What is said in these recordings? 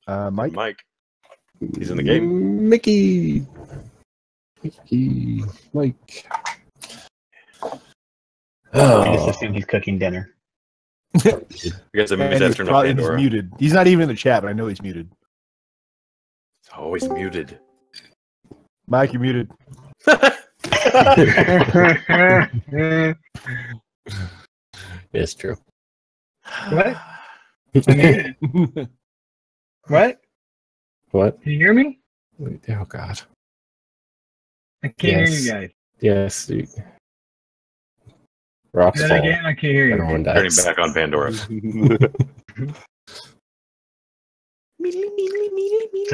Mike. Mike. He's in the game. Mickey, Mike. I just assume he's cooking dinner. I guess I maybe that's turned off He's Pandora. muted. He's not even in the chat, but I know he's muted. Oh, he's muted. Mike, you're muted. It's true. What? I'm muted. What? What? Can you hear me? Oh God. I can't hear Yes. you guys. Yes. Rocks Say fall. that again. I can't hear you. Everyone Turning dies. back on Pandora. So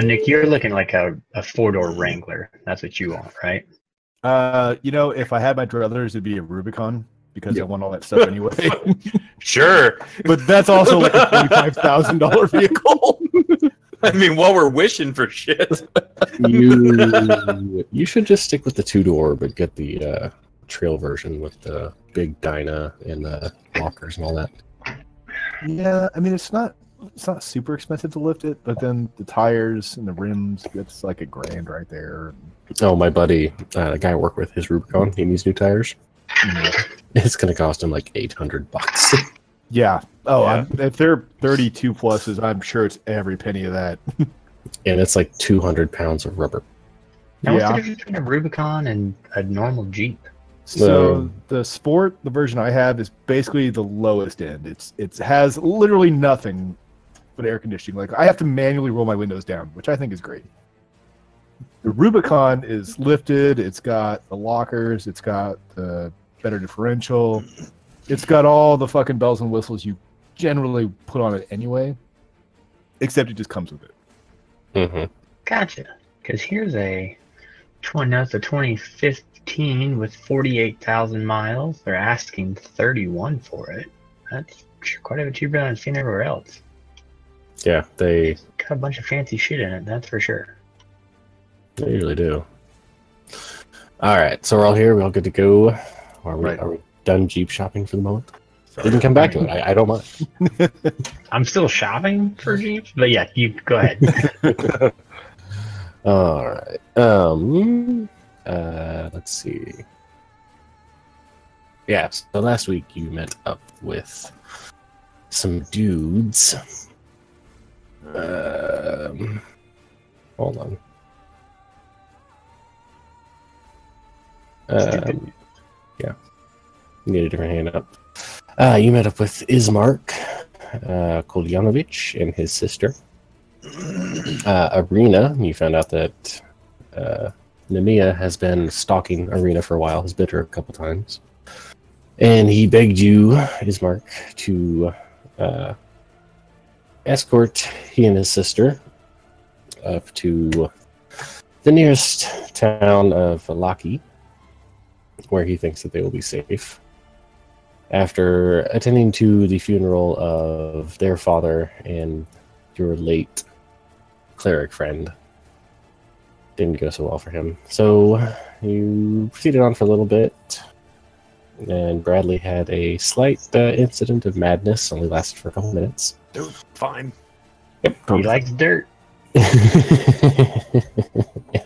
Nick, you're looking like a 4-door Wrangler. That's what you want, right? If I had my druthers, it'd be a Rubicon because I want all that stuff anyway. Sure. But that's also like a $25,000 vehicle. I mean, while we're wishing for shit. You should just stick with the 2-door, but get the trail version with the big dyna and the lockers and all that. Yeah, I mean it's not super expensive to lift it, but then the tires and the rims, that's like $1,000 right there. Oh, my buddy, the guy I work with, his Rubicon, he needs new tires. It's gonna cost him like $800. Yeah. Oh, Yeah. if they're 32 pluses, I'm sure it's every penny of that. And it's like 200 pounds of rubber. Now, what's Yeah. the difference between a Rubicon and a normal Jeep? So the Sport, the version I have, is basically the lowest end. It has literally nothing but air conditioning. Like I have to manually roll my windows down, which I think is great. The Rubicon is lifted. It's got the lockers. It's got the better differential. It's got all the fucking bells and whistles you generally put on it anyway, except it just comes with it. Mm-hmm. Gotcha. Because here's a 2015 with 48,000 miles. They're asking 31 for it. That's quite a bit cheaper than I've seen everywhere else. Yeah, they Got a bunch of fancy shit in it, that's for sure. usually do. All right, so we're all here. We're all good to go. Are we done Jeep shopping for the moment? We can come back to it. I don't mind. I'm still shopping for Jeeps, but yeah, you go ahead. All right. Let's see. Yeah, so last week you met up with some dudes. Hold on. Yeah. Need a different hand up. You met up with Ismark Koljanovic and his sister. Arena, you found out that Nemia has been stalking Arena for a while, has bit her a couple times. And he begged you, Ismark, to escort he and his sister up to the nearest town of Laki, where he thinks that they will be safe. After attending to the funeral of their father and your late cleric friend, didn't go so well for him. So you proceeded on for a little bit, and Bradley had a slight incident of madness, only lasted for a couple minutes. Dude, fine. Yep. He likes dirt.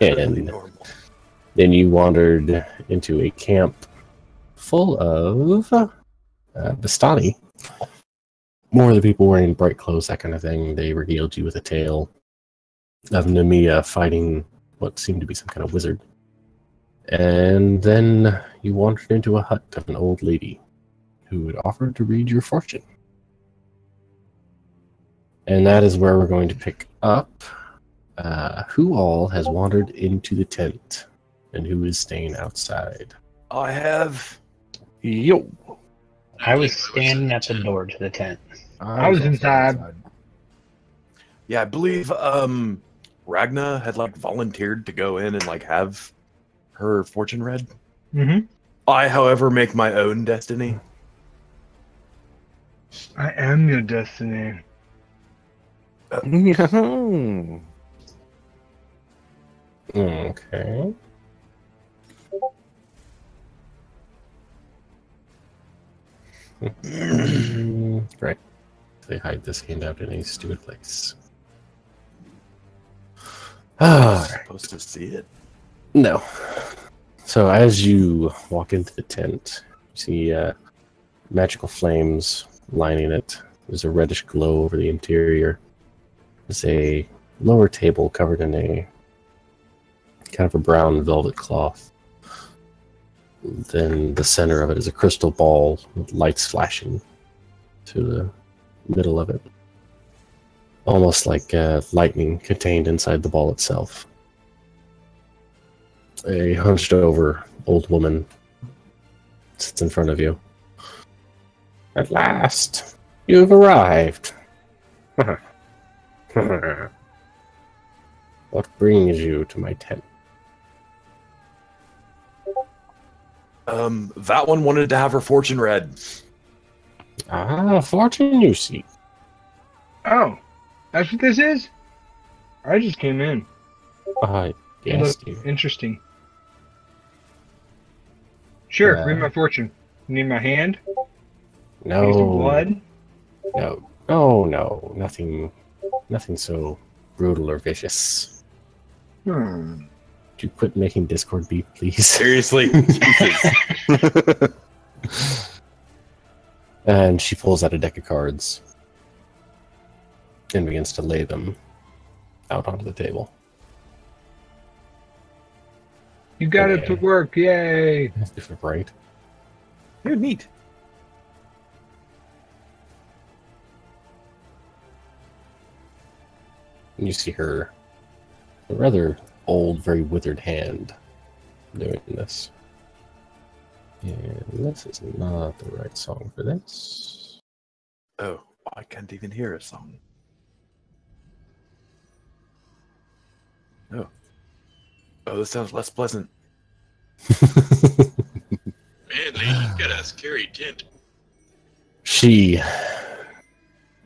Really And normal. then you wandered into a camp full of Bastani. More of the people wearing bright clothes, that kind of thing. They regaled you with a tale of Nemia fighting what seemed to be some kind of wizard. And then you wandered into a hut of an old lady who would offer to read your fortune. And that is where we're going to pick up. Who all has wandered into the tent and who is staying outside? I have. Yo. I was standing at the door to the tent. I was also inside. Yeah, I believe Ragna had like volunteered to go in and like have her fortune read. Mm-hmm. I, however, make my own destiny. I am your destiny. Okay. Right. They hide this handout in a stupid place. Ah, Supposed to see it. no. So as you walk into the tent, you see magical flames lining it. There's a reddish glow over the interior. There's a lower table covered in a kind of a brown velvet cloth. Then the center of it is a crystal ball with lights flashing to the middle of it. Almost like lightning contained inside the ball itself. A hunched over old woman sits in front of you. At last, you've arrived. What brings you to my tent? That one wanted to have her fortune read. Ah, fortune you seek. Oh, that's what this is? I just came in. Yes, Look, dear. interesting. Sure, Uh, read my fortune. You need my hand? No. Need some blood? No, nothing so brutal or vicious. Hmm. Would you quit making Discord beep, please? Seriously, Jesus. And she pulls out a deck of cards and begins to lay them out onto the table. You got it to work, yay! Right? You're neat. And you see her, a rather old, very withered hand doing this. And this is not the right song for this. Oh, I can't even hear a song. Oh. Oh, this sounds less pleasant. Man, lady, you got a scary tent. She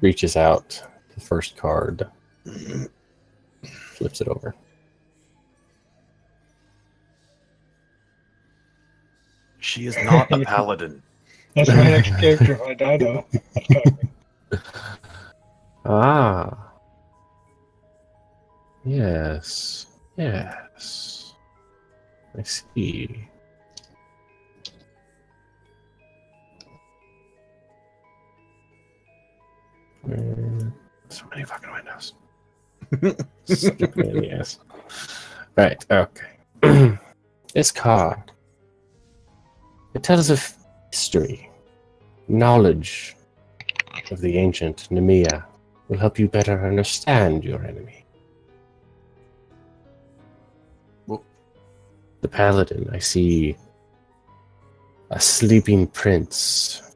reaches out the first card, flips it over. She is not a paladin. That's my next character, I know. Ah. Yes. Yes. I see. So many fucking windows. Such a pain in the ass. Right, okay. This card. It tells of history. Knowledge of the ancient Nemea will help you better understand your enemy. Well- The paladin, I see a sleeping prince.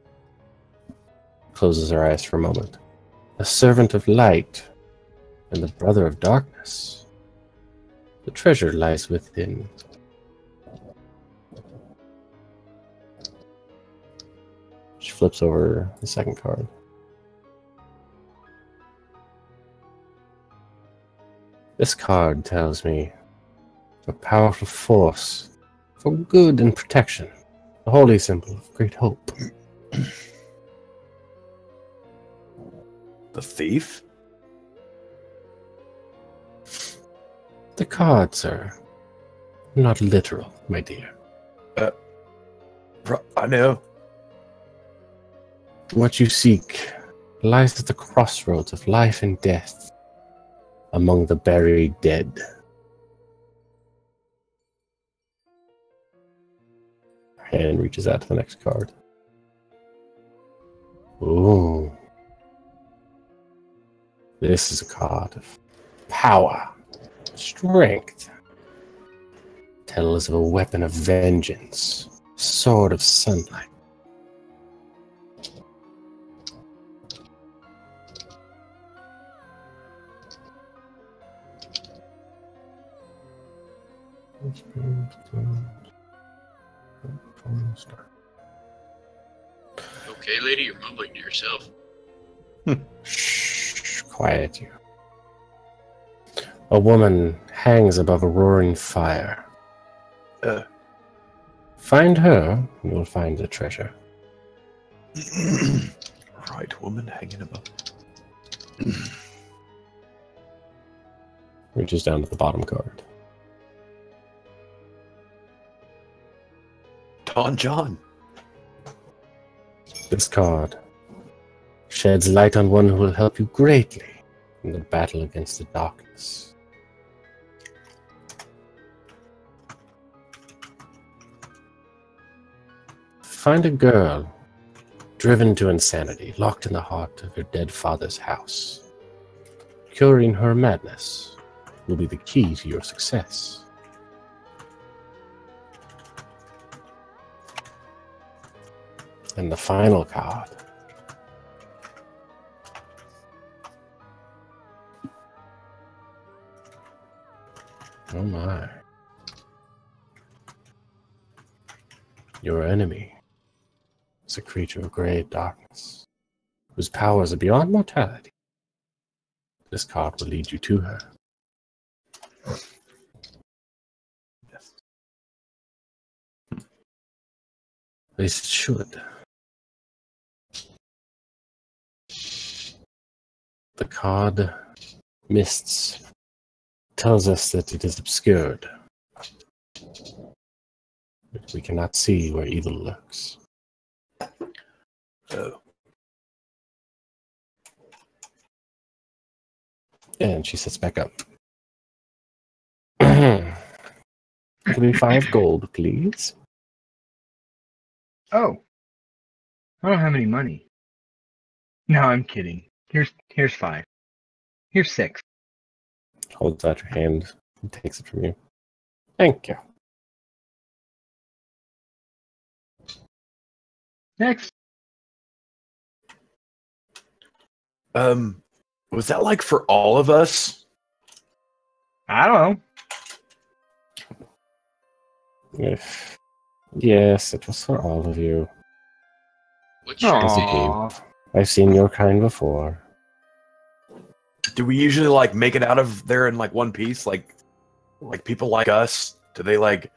Closes her eyes for a moment. A servant of light and the brother of darkness. The treasure lies within. She flips over the second card. This card tells me a powerful force for good and protection, a holy symbol of great hope. The thief? The cards are not literal, my dear. I know. What you seek lies at the crossroads of life and death, among the buried dead. Her hand reaches out to the next card. Ooh. This is a card of power, strength. Tells of a weapon of vengeance, sword of sunlight. Okay, lady, you're mumbling to yourself. Shh, quiet you. A woman hangs above a roaring fire. Find her, and you'll find the treasure. Right, woman hanging above. Reaches down to the bottom card. Don John. This card sheds light on one who will help you greatly in the battle against the darkness. Find a girl driven to insanity, locked in the heart of your dead father's house. Curing her madness will be the key to your success. And the final card. Oh my. Your enemy is a creature of great darkness, whose powers are beyond mortality. This card will lead you to her. Yes. At least it should. The card Mists tells us that it is obscured. We cannot see where evil lurks. Oh. And she sits back up. Give me 5 gold, please. Oh. I don't have any money. No, I'm kidding. Here's 5. Here's 6. Holds out your hand and takes it from you. Thank you. Next. Was that like for all of us? I don't know. Yes, it was for all of you. What's your Yes, name? Aww. I've seen your kind before. Do we usually like make it out of there in like one piece? Like people like us? Do they like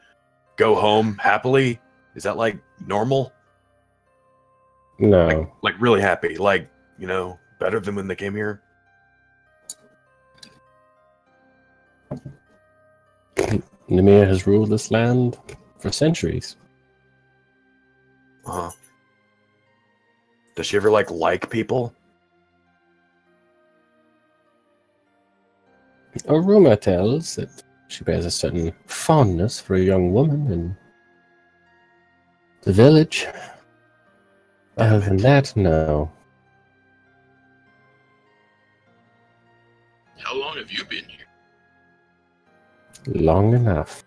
go home happily? Is that like normal? No. Like really happy? Like, you know, better than when they came here? Nimir has ruled this land for centuries. Uh-huh. Does she ever like people? A rumor tells that she bears a certain fondness for a young woman in the village. Other than that, no. How long have you been here? Long enough.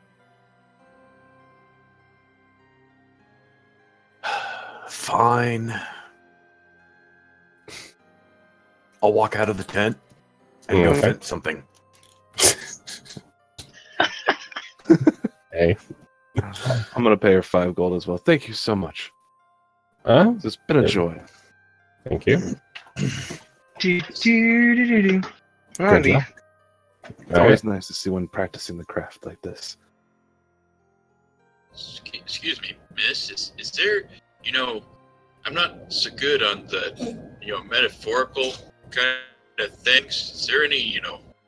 Fine. I'll walk out of the tent and go Okay. fit something. Hey. I'm gonna pay her 5 gold as well. Thank you so much. It's been a Good. joy. Thank you. Do-do-do-do-do. Good Alrighty. luck. It's always nice to see one practicing the craft like this. Excuse me, miss. Is there, I'm not so good on the, metaphorical kind of things. Is there any,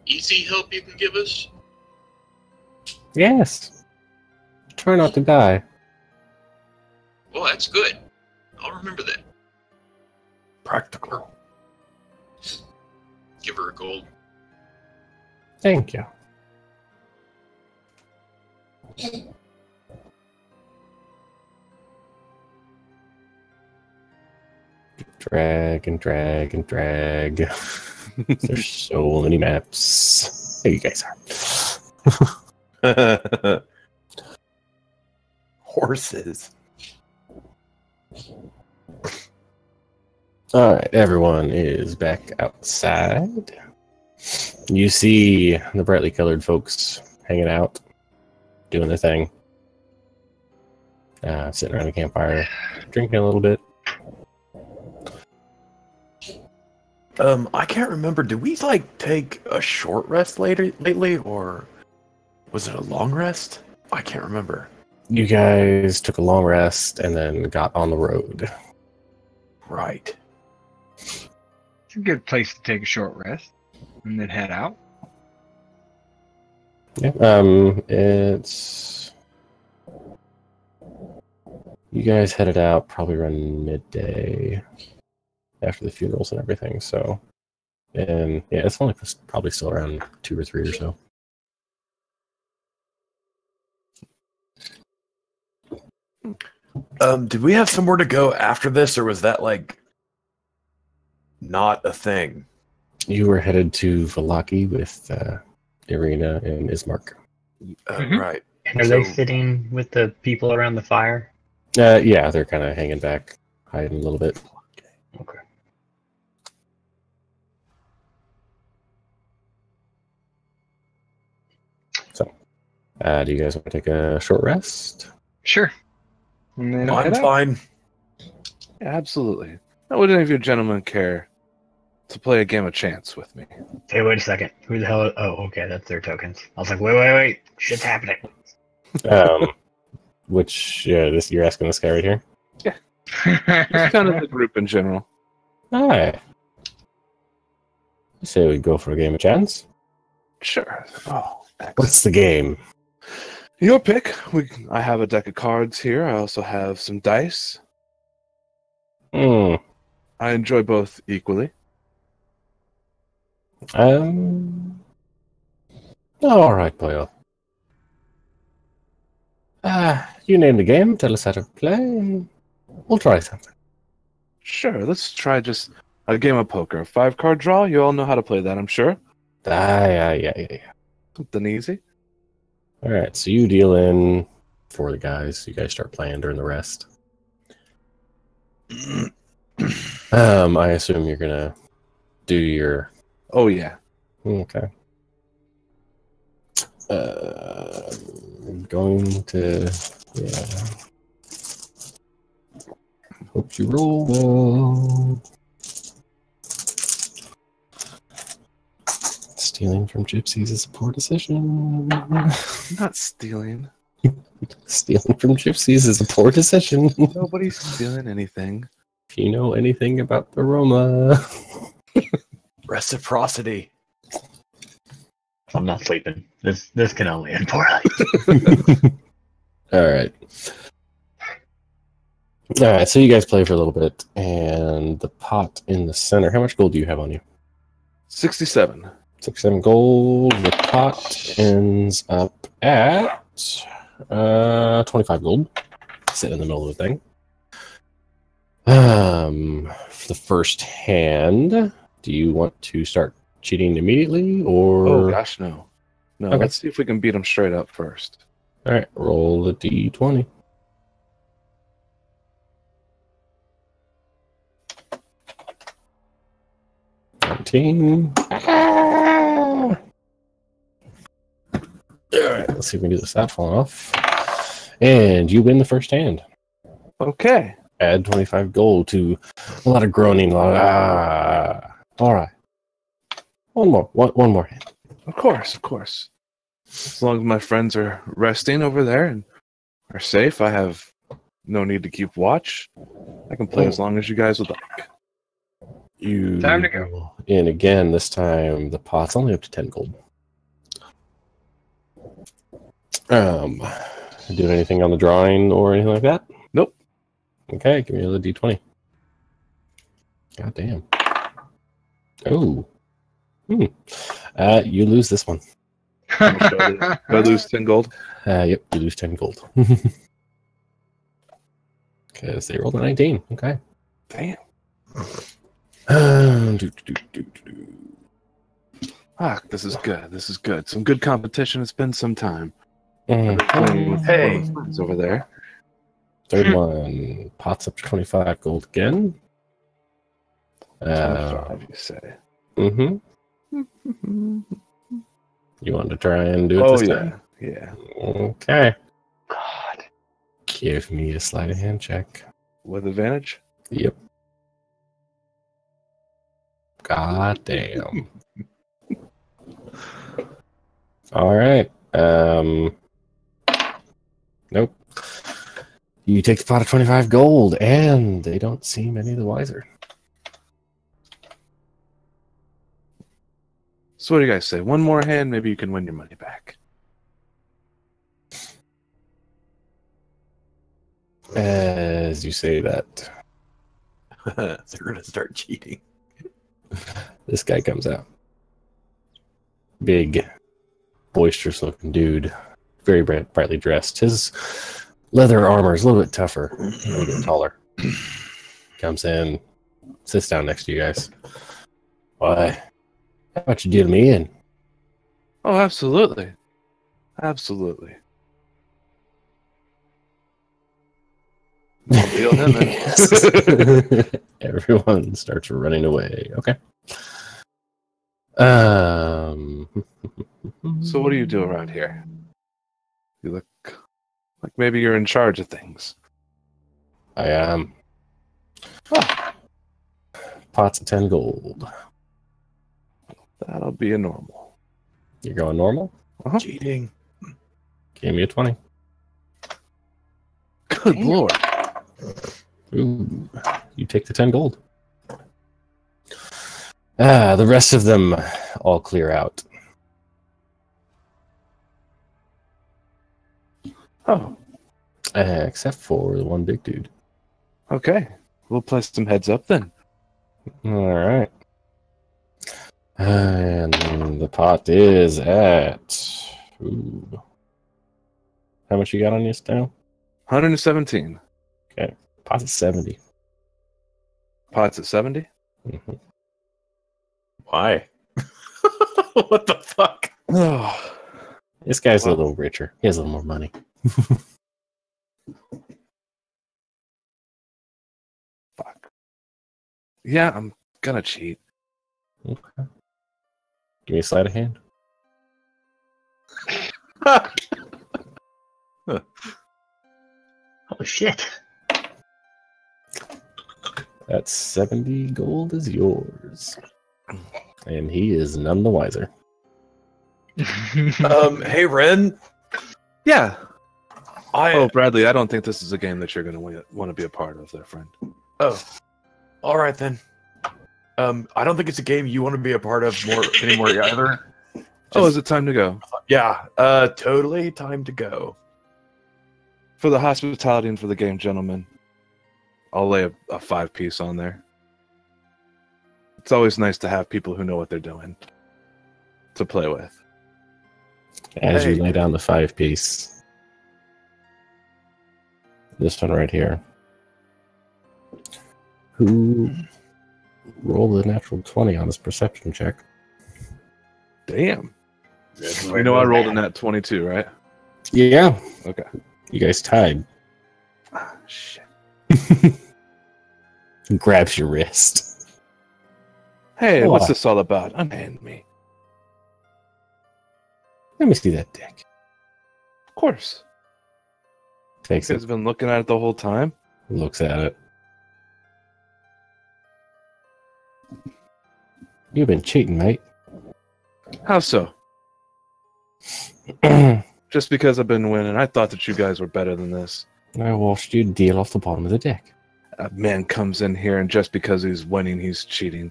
easy help you can give us? Yes. Try not to die. Well, that's good. I'll remember that. Practical. Give her a gold. Thank you. Drag and drag and drag. There's so many maps. There you guys are. Horses. All right, everyone is back outside. You see the brightly colored folks hanging out, doing their thing, sitting around a campfire, drinking a little bit. I can't remember. Did we take a short rest lately, or was it a long rest? I can't remember. You guys took a long rest and then got on the road. Right. It's a good place to take a short rest and then head out. Yeah. It's you guys headed out probably around midday after the funerals and everything. So, and yeah, it's only probably still around 2 or 3 or so. Did we have somewhere to go after this, or was that like not a thing? You were headed to Valaki with Irina and Ismark. Mhm. Right. And are they sitting with the people around the fire? Yeah, they're kind of hanging back, hiding a little bit. Okay. So, do you guys want to take a short rest? Sure. And then I'm head out. fine. Yeah, absolutely. Now, would any of you gentlemen care to play a game of chance with me? Hey, wait a second. Who the hell? Oh, okay, that's their tokens. I was like, wait. Shit's happening. Which you're asking this guy right here. Just kind of the group in general. Hi. I say we go for a game of chance. Sure. Oh, excellent. What's the game? Your pick. I have a deck of cards here. I also have some dice. Hmm. I enjoy both equally. All right, boyo. You name the game. Tell us how to play. And we'll try something. Sure, let's try just a game of poker. A 5-card draw. You all know how to play that, I'm sure. Yeah. Something easy. All right, so you deal in for the guys. You guys start playing during the rest. I assume you're gonna do your. Oh yeah. Okay. I'm going to. Yeah. Hope you roll well. Stealing from gypsies is a poor decision. Not stealing. Stealing from gypsies is a poor decision. Nobody's stealing anything. If you know anything about the Roma. Reciprocity. I'm not sleeping. This can only end poorly. All right. All right, so you guys play for a little bit, and the pot in the center. How much gold do you have on you? 67. 67 gold. The pot ends up at 25 gold. Sit in the middle of the thing. For the first hand, do you want to start cheating immediately, or? Oh gosh, no. No, Okay. let's see if we can beat them straight up first. All right, roll the d20. All right, let's see if we can do this without falling off. And you win the first hand. Okay. Add 25 gold to a lot of groaning. All right. One more hand. Of course. As long as my friends are resting over there and are safe, I have no need to keep watch. I can play as long as you guys would like. You Time to go. And again, this time the pot's only up to 10 gold. Do anything on the drawing or anything like that? Nope. Okay, give me another d20. God damn. Oh. You lose this one. Do I lose 10 gold? Yep, you lose 10 gold. Because they rolled a 19. Okay. Damn. Do. This is good. Some good competition. It's been some time. Mhm. Hey. Friends over there. Third one. Pots up to 25 gold again. 25, you say. Mm-hmm. You want to try and do it Oh this yeah, time? yeah. Okay. God. Give me a sleight of hand check. With advantage. Yep. God damn. All right. Nope. You take the pot of 25 gold, and they don't seem any the wiser. So what do you guys say? One more hand, maybe you can win your money back. As you say that, They're gonna start cheating. this guy comes out. Big, boisterous looking dude. Very brightly dressed. His leather armor is a little bit tougher, a little bit taller. Comes in, sits down next to you guys. Why? How about you deal me in? Oh, absolutely. Absolutely. Deal him in. Yes. Everyone starts running away. Okay. So what do you do around here? You look like maybe you're in charge of things. I am. Pots of 10 gold. That'll be a normal. You're going normal? Cheating. Give me a 20. Good lord. Ooh, you take the 10 gold. The rest of them all clear out. Oh, Except for the one big dude. okay. We'll play some heads up then. All right. And the pot is at... Ooh. How much you got on your now? 117. Pot's at 70. Pots at 70? Mhm. Why? What the fuck? Oh, This guy's Wow. a little richer. He has a little more money. fuck. Yeah, I'm gonna cheat. Okay. Give me a sleight of hand. Oh shit. That 70 gold is yours. And he is none the wiser. Hey Ren. Yeah. I Oh, Bradley, I don't think this is a game that you're gonna want to be a part of, there, friend. all right then. I don't think it's a game you want to be a part of anymore either. Oh, is it time to go? Yeah, totally time to go. For the hospitality and for the game, gentlemen, I'll lay a 5-piece on there. It's always nice to have people who know what they're doing to play with. As Hey. you lay down the 5-piece. This one right here. Who rolled a natural 20 on his perception check? Damn. You know I rolled a nat 22, right? Yeah. Okay. You guys tied. Ah, shit. Grabs your wrist. Hey, What? what's this all about? Unhand me. Let me see that dick. Of course. Takes You it. guys have been looking at it the whole time. Looks at it. You've been cheating, mate. How so? Just because I've been winning, I thought that you guys were better than this. I watched you deal off the bottom of the deck. A man comes in here and just because he's winning, he's cheating.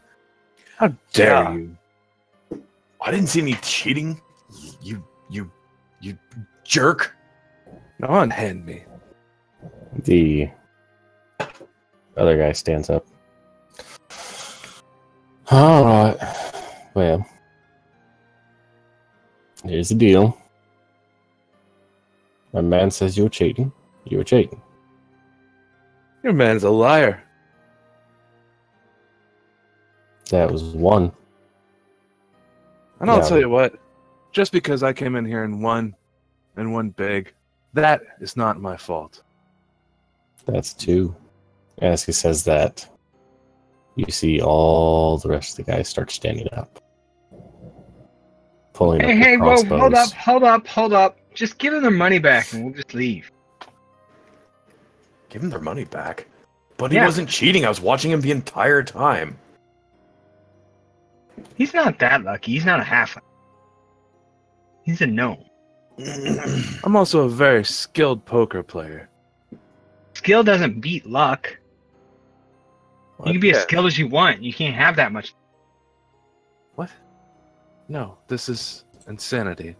How dare Yeah. you? I didn't see any cheating. You jerk. Now unhand me. The other guy stands up. All right. Well, here's the deal. My man says you're cheating. You're cheating. Your man's a liar. That was one. And I'll Yeah. tell you what, just because I came in here and won big, that is not my fault. That's two. As he says that, you see all the rest of the guys start standing up. Pulling up Hey, their hey, whoa, crossbows. hold up. Just give them their money back and we'll just leave. Give him their money back. But Yeah. he wasn't cheating. I was watching him the entire time. He's not that lucky. He's not a half. He's a gnome. I'm also a very skilled poker player. Skill doesn't beat luck. You can be Yeah. as skilled as you want. You can't have that much. What? No, this is insanity.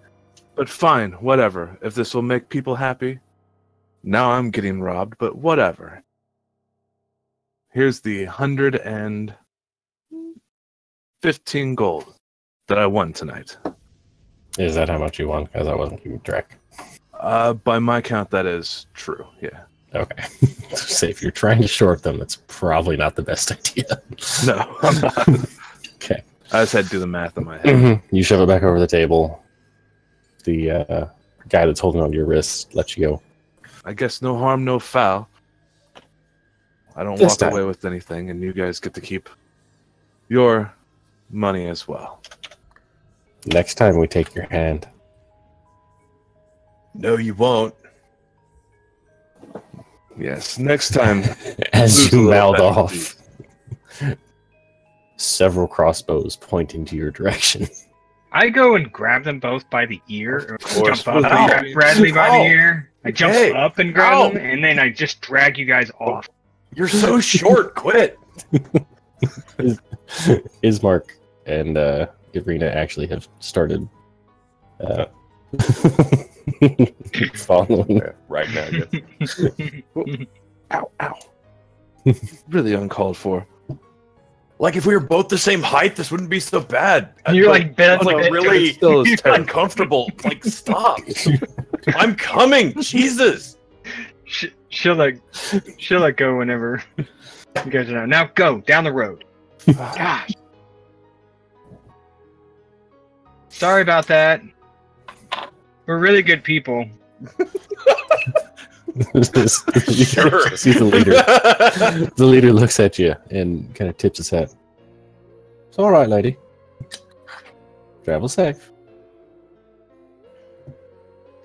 But fine, whatever. If this will make people happy, Now I'm getting robbed, but whatever. Here's the 115 gold that I won tonight. Is that how much you won? Because I wasn't keeping track. By my count, that is true. Yeah. Okay. So if you're trying to short them, that's probably not the best idea. No, I'm not. Okay. I just had to do the math in my head. You shove it back over the table. The guy that's holding onto your wrist lets you go. I guess no harm, no foul. I don't This walk time. away with anything, and you guys get to keep your money as well. Next time we take your hand. No, you won't. Yes, next time. As lose a you little mouth better, off, several crossbows pointing to your direction. I go and grab them both by the ear. Or course. jump up and Ow. grab Bradley by Ow. the ear. I jump Hey. up and grab Ow. them, and then I just drag you guys off. You're so short. Quit. Ismark and Irina actually have started following. Right now. Ow, ow. Really uncalled for. Like if we were both the same height, this wouldn't be so bad. You're like bent like like really Still is terrible. uncomfortable. Like stop. I'm coming. Jesus. She'll let go whenever you guys are out. Now go down the road. Gosh. Sorry about that. We're really good people. Sure. See the leader. The leader looks at you and kind of tips his hat. It's all right, lady. Travel safe.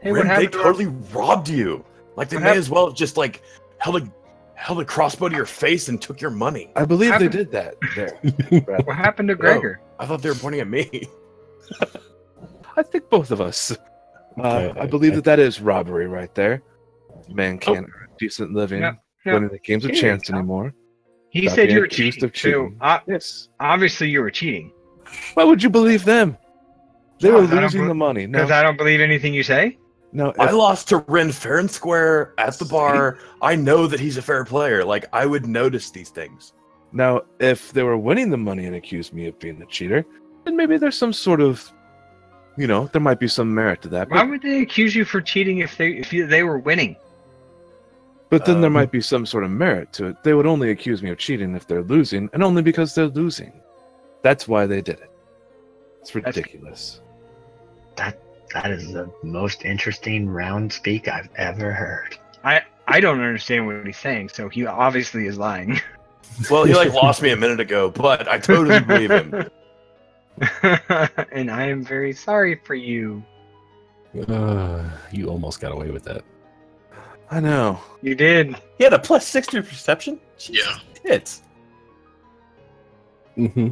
Hey, Rim, what they happened to our- totally robbed you. Like they What may hap- as well have just like held a crossbow to your face and took your money. I believe they Happened- did that there. What happened to Gregor? I thought they were pointing at me. I think both of us. I believe that is robbery right there. Man can't earn decent living Yeah, when the game's a Yeah, chance yeah. anymore. He Stop said being you were accused cheating. of cheating. So, Yes. obviously you were cheating. Why would you believe them? They were I don't losing bel- the money. Because No, I don't believe anything you say. no. I If, lost to Ren fair and square at the bar. I know that he's a fair player. Like I would notice these things. now, if they were winning the money and accused me of being the cheater, then maybe there's some sort of, there might be some merit to that. Why But, would they accuse you for cheating if they were winning? but then there Um, might be some sort of merit to it. They would only accuse me of cheating if they're losing, and only because they're losing. That's why they did it. It's ridiculous. That is the most interesting round speak I've ever heard. I don't understand what he's saying, so he obviously is lying. Well, he like lost me a minute ago, but I totally believe him. And I am very sorry for you. You almost got away with that. I know. You did. He had a +6 to perception. Yeah. Hits. Mm-hmm.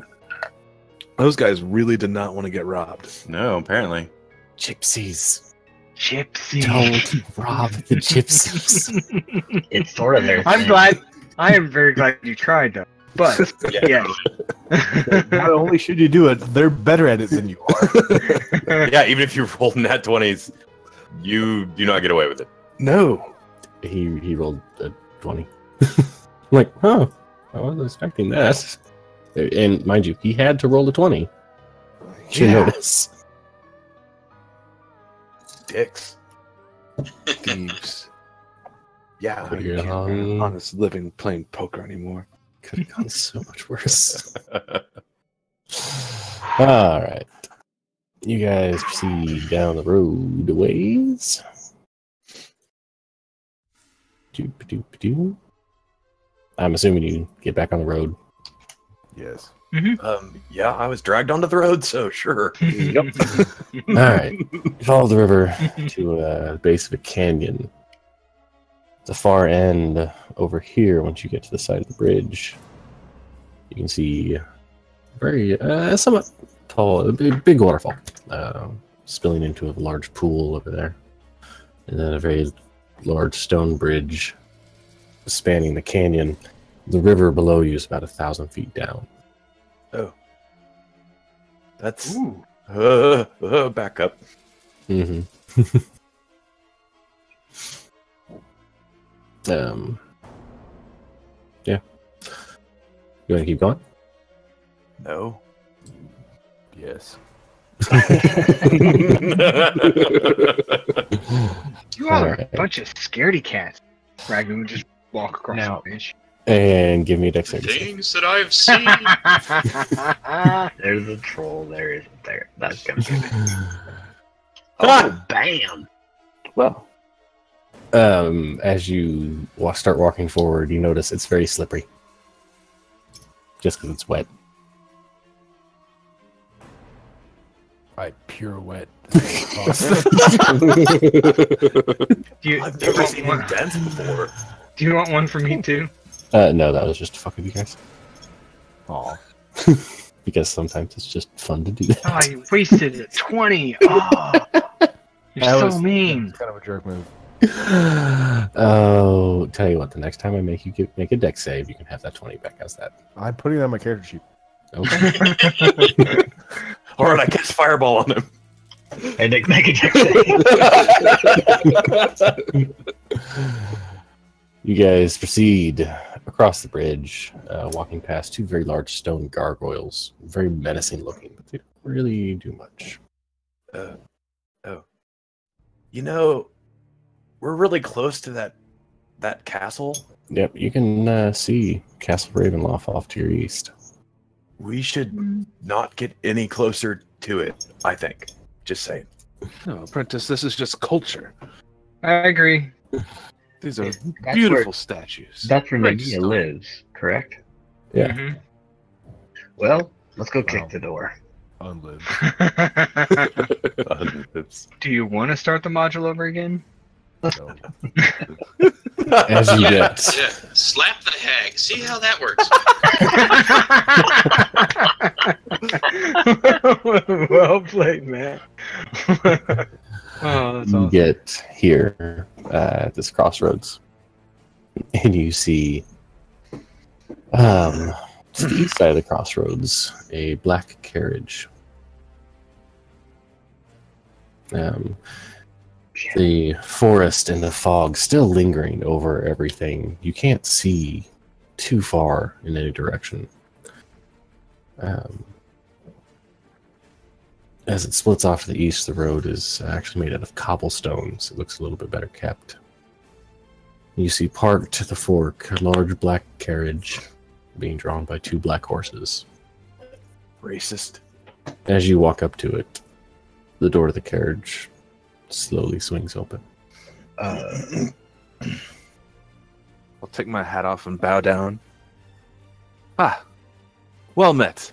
Those guys really did not want to get robbed. No, apparently. Gypsies. Gypsy. Don't rob the gypsies. It's sort of their thing. I am very glad you tried though. But yes. Not only should you do it, they're better at it than you are. Yeah, even if you roll nat 20s, you do not get away with it. No. He rolled a 20. I'm like, huh? I wasn't expecting that. And mind you, he had to roll a 20 to notice. Dicks. Thieves. Yeah. Put your Can't long- earn honest living playing poker anymore. Could have gone so much worse. All right. You guys proceed down the road a ways. Doop-a-doop-a-doo. I'm assuming you get back on the road. Yes. Yeah, I was dragged onto the road, so sure. All right. You follow the river to the base of a canyon. The far end over here, once you get to the side of the bridge, you can see a very somewhat tall, big waterfall spilling into a large pool over there. And then a very large stone bridge spanning the canyon. The river below you is about 1,000 feet down. That's Ooh. back up. Mm-hmm. Yeah. You want to keep going? No. Yes. You all are Alright. a bunch of scaredy cats. Ragnar would just walk across Now- the bridge. And give me a dexterity. save. Things that I've seen. There's a troll. There isn't there. That's gonna be it. Oh, bam! Well, As you start walking forward, you notice it's very slippery. Just because it's wet. I pirouette. Do you, I've do you never want seen one? him dance before. Do you want one for me too? No, that was just to fuck with you guys. Aw. Because sometimes it's just fun to do that. Oh, you wasted it. 20. Oh, you're That so was- mean. It's kind of a jerk move. Oh, tell you what, the next time I make you make a dex save, you can have that 20 back. How's that? I'm putting that on my character sheet. Okay. All right, I cast fireball on him. And Nick, make a check. You guys proceed across the bridge, walking past two very large stone gargoyles, very menacing looking, but they don't really do much. You know, we're really close to that castle. Yep, you can see Castle Ravenloft off to your east. We should not get any closer to it, I think. Just saying. no, apprentice, this is just culture. I agree. These are That's beautiful where- statues. That's where Great Nadia stuff. lives, correct? Yeah. Mhm. Well, let's go kick Wow. the door. Unlived. Do you want to start the module over again? No. As you get Yeah, slap the hag. See how that works. Well played, man. Oh, that's you awesome. get here at this crossroads, and you see to the east side of the crossroads a black carriage. The forest and the fog still lingering over everything. You can't see too far in any direction. As it splits off to the east, the road is actually made out of cobblestone, so it looks a little bit better kept. You see parked to the fork a large black carriage being drawn by two black horses. Racist. As you walk up to it, the door to the carriage slowly swings open. I'll take my hat off and bow down. Ah, well met.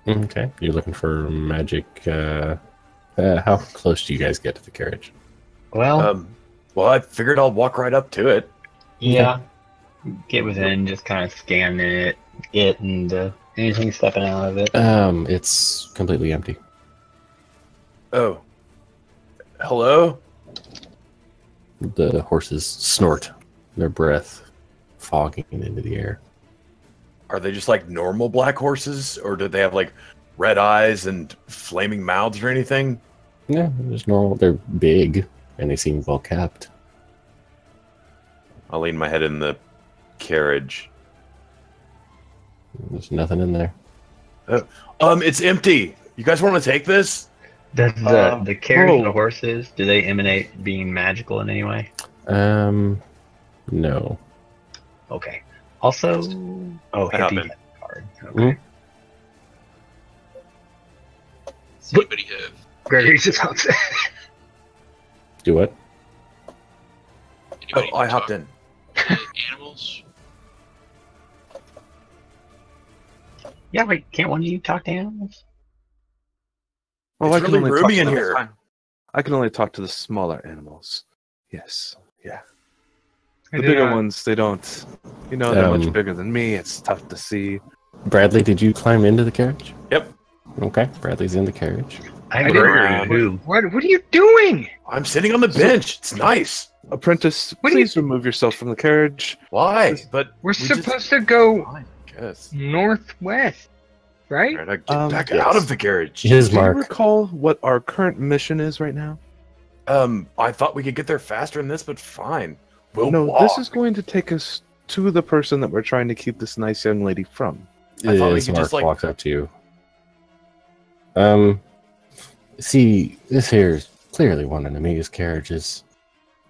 Okay, you're looking for magic. How close do you guys get to the carriage? Well, Well, I figured I'll walk right up to it. yeah. Get within, just kind of scan it, and anything stepping out of it. It's completely empty. Oh. Hello? The horses snort, their breath fogging into the air. Are they just like normal black horses? Or do they have like red eyes and flaming mouths or anything? Yeah, there's normal. They're big and they seem well kept. I'll lean my head in the carriage. There's nothing in there. It's empty. You guys want to take this? Does the carriage and the horses, do they emanate being magical in any way? No. Okay. Also, Hop hippie in. card. Okay. Mm. Does anybody have? Gregory's just outside. Do what? Oh, Anybody I hopped talk in. to animals? Yeah, wait, can't one of you talk to animals? Well, It's really talk roomy to in the- here. I can only talk to the smaller animals. Yes. Yeah. I The did bigger not- ones, they don't. You know, they're much Um, bigger than me. It's tough to see. Bradley, did you climb into the carriage? Yep. Okay, Bradley's in the carriage. I didn't- Gregory, who? What are you doing? I'm sitting on the bench. It's nice. Apprentice, What do you- please remove yourself from the carriage. Why? But We're we just- supposed to go Fine, I guess. northwest. right? All right, get back yes. out of the carriage. His Do you mark. recall what our current mission is right now? I thought we could get there faster than this, but fine. We'll No, walk. this is going to take us to the person that we're trying to keep this nice young lady from. I thought we His could mark just, like- walks up to you. See, this here is clearly one of Namiga's carriages,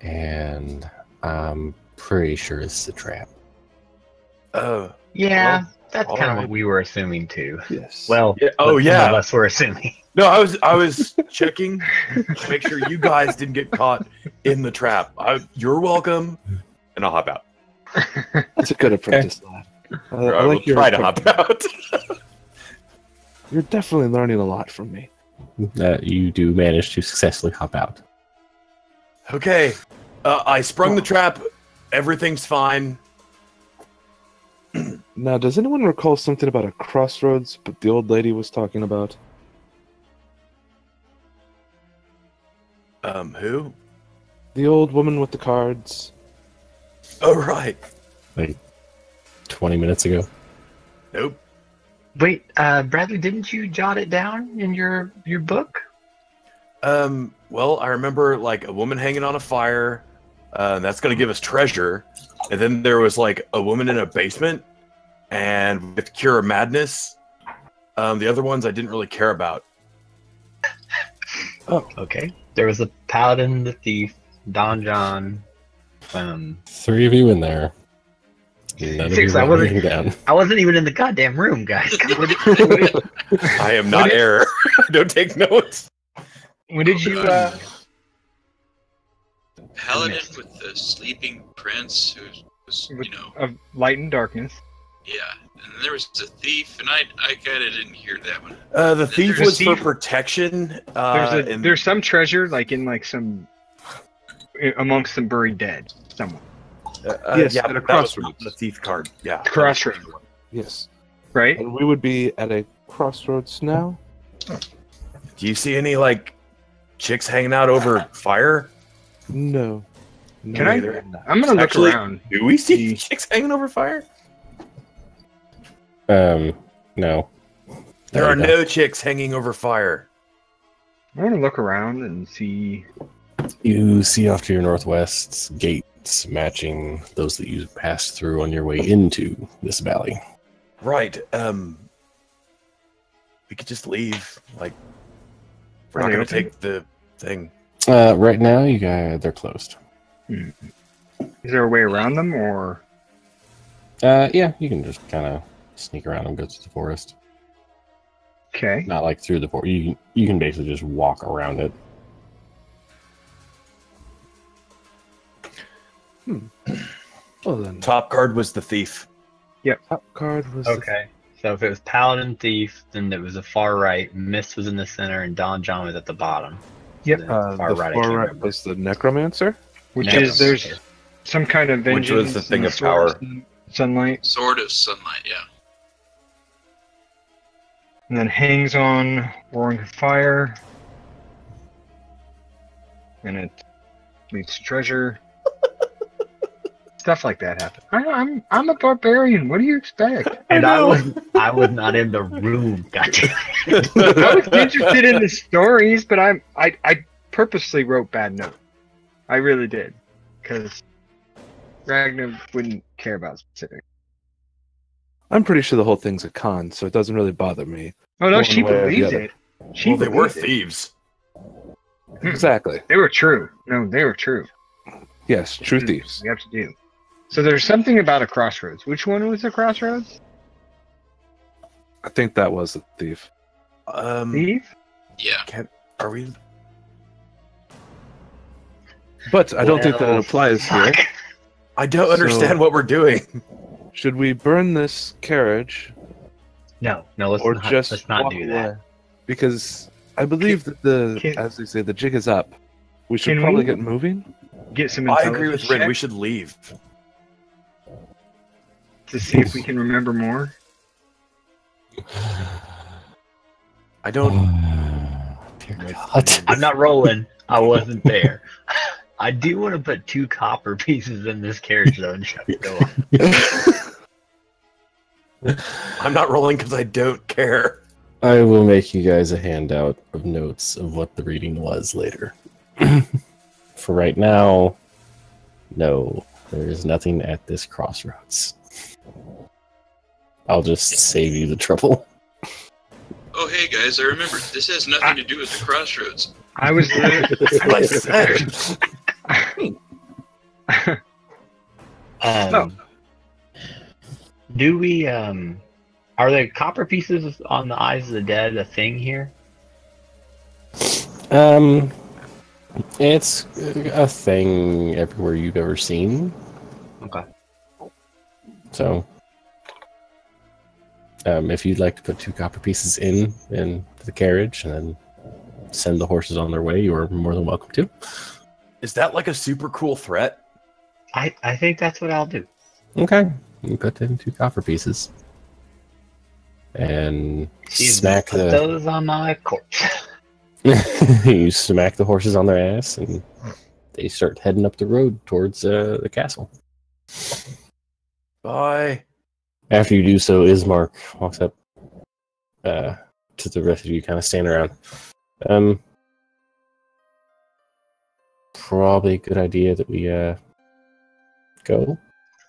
and I'm pretty sure it's a trap. Yeah, Well, that's all kind of right. what we were assuming too. Yes. Well, Yeah, oh, what yeah. some of us were assuming. No, I was checking to make sure you guys didn't get caught in the trap. You're welcome, and I'll hop out. That's a good apprentice lad. I I will like your try to hop out. You're definitely learning a lot from me. You do manage to successfully hop out. Okay, I sprung the trap. Everything's fine. Now, does anyone recall something about a crossroads but the old lady was talking about? Who? The old woman with the cards. Oh, right. Like 20 minutes ago. Nope. Wait, Bradley, didn't you jot it down in your book? Well, I remember like a woman hanging on a fire. That's gonna give us treasure. And then there was like a woman in a basement, and with Cure Madness. The other ones I didn't really care about. Okay. There was the paladin, the thief, Don John. 3 of you in there. None of you Seriously, I wrote wasn't- anything down. I wasn't even in the goddamn room, guys. Come on. I am not error. Don't take notes. When did you? Paladin with the sleeping prince who was, With- you know, Of light and darkness. yeah. And then there was the thief, and I kind of didn't hear that one. The thief There's was for thief- protection. And There's some treasure like in like some amongst some buried dead somewhere. Yes, yeah, at a but that was crossroads. the thief card. Yeah. Crossroads, Yes. right? And we would be at a crossroads now. Do you see any like chicks hanging out over fire? No. No, Can I- they're not. I'm gonna look Actually- around. Do we see chicks hanging over fire? No. There are No. no chicks hanging over fire. I want to look around and see. You see off to your northwest gates matching those that you passed through on your way into this valley. Right. We could just leave. Like, we're Are not they going open? to take the thing. Right now, you guys, they're closed. Is there a way around them, or Yeah, you can just kind of sneak around and go through the forest. okay? Not like through the forest. You can basically just walk around it. Well then, Top card was the thief. top card was Okay. So if it was paladin, thief, then it was the far right. Mist was in the center, and Don John was at the bottom. Yep. The the far right. I can't far right remember. was the necromancer. Which Never. is there's some kind of Which vengeance. was the and thing of swords power. and sunlight, Sword of sunlight, yeah. and then hangs on roaring fire, and it leads to treasure. Stuff like that happen. I'm a barbarian. What do you expect? And I was not in the room. Gotcha. I was interested in the stories, but I purposely wrote bad notes. I really did, because Ragnar wouldn't care about specifics. I'm pretty sure the whole thing's a con, so it doesn't really bother me. Oh no, One she way or the believes other. it. She Well, they were believed it. thieves. Exactly. They were true. No, they were true. Yes, true thieves. We have to do. So there's something about a crossroads. Which one was the crossroads? I think that was the thief. Thief? Yeah. Are we? But I don't think that Well, applies here. fuck. I don't So- understand what we're doing. Should we burn this carriage No, let's or not. just Let's not walk do that. away? Because I believe that the, Can- as they say, the jig is up. We should Can probably we- get moving. Get some I intelligence agree with Rin. check We should leave. to see if we can remember more. I don't. Dear God. I'm not rolling. I wasn't there. I do want to put 2 copper pieces in this carriage though and shut the door. I'm not rolling because I don't care. I will make you guys a handout of notes of what the reading was later. For right now, no, there is nothing at this crossroads. I'll just save you the trouble. Oh, hey guys, I remember this has nothing to do with the crossroads. I was. I said. Oh. Do we are the copper pieces on the Eyes of the Dead a thing here? It's a thing everywhere you've ever seen. Okay. So, if you'd like to put 2 copper pieces in the carriage and then send the horses on their way, you are more than welcome to. Is that like a super cool threat? I think that's what I'll do. Okay, you put in 2 copper pieces and Jeez, smack put the. those on my corpse. You smack the horses on their ass, and they start heading up the road towards the castle. Bye. After you do so, Ismark walks up to the rest of you, kind of standing around. Probably a good idea that we go.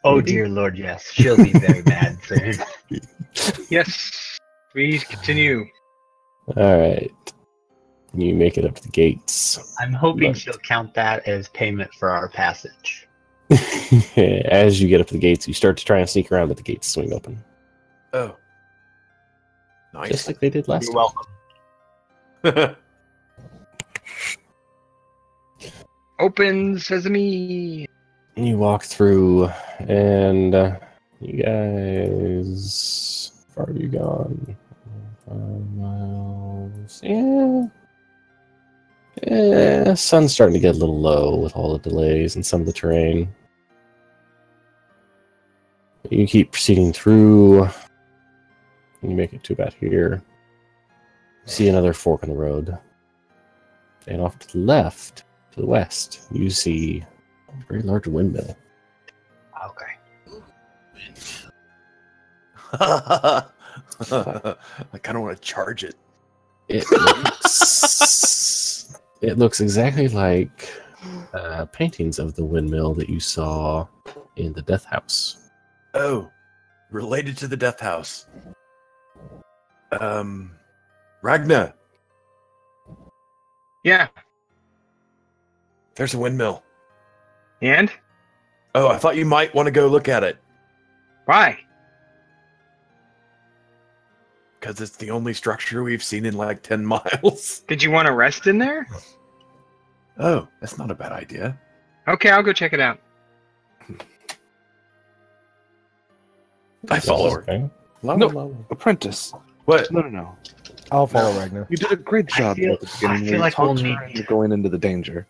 Oh Maybe? dear Lord, yes. She'll be very mad soon. Yes. Please continue. All right. You make it up to the gates. I'm hoping But- she'll count that as payment for our passage. As you get up to the gates, you start to try and sneak around, but the gates swing open, Oh. Nice. just like they did last You're time. welcome. Open sesame. You walk through, and you guys. How far have you gone? 5 miles. Yeah, sun's starting to get a little low with all the delays and some of the terrain. You keep proceeding through. And you make it to about here. See another fork in the road. And off to the left, to the west, you see a very large windmill. Okay. I kind of want to charge it. It looks exactly like paintings of the windmill that you saw in the Death House. Oh, related to the Death House. Ragna, Yeah. there's a windmill. And Oh, I thought you might want to go look at it why? because it's the only structure we've seen in like 10 miles. Did you want to rest in there? Oh, that's not a bad idea. Okay, I'll go check it out. I follow her. Okay. No, apprentice. What? No. I'll follow Ragnar. You did a great job feel- at the beginning. I feel where you like we'll talked need- her into going into the danger,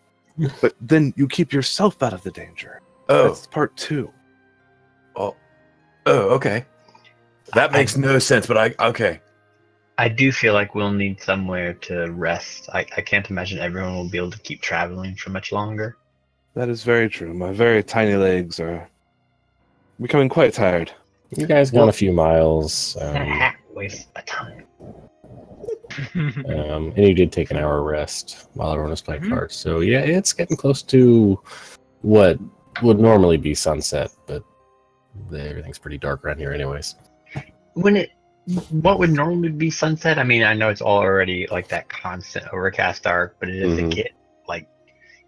but then you keep yourself out of the danger. Oh, That's part 2. oh, okay. That makes no sense, but okay. I do feel like we'll need somewhere to rest. I can't imagine everyone will be able to keep traveling for much longer. That is very true. My very tiny legs are becoming quite tired. You guys gone a few miles, Waste my time. and you did take an hour rest while everyone was playing Mhm. cards. So yeah, it's getting close to what would normally be sunset, but everything's pretty dark around here anyways. What would normally be sunset? I mean, I know it's already like that constant overcast dark, but it doesn't Mhm. get like,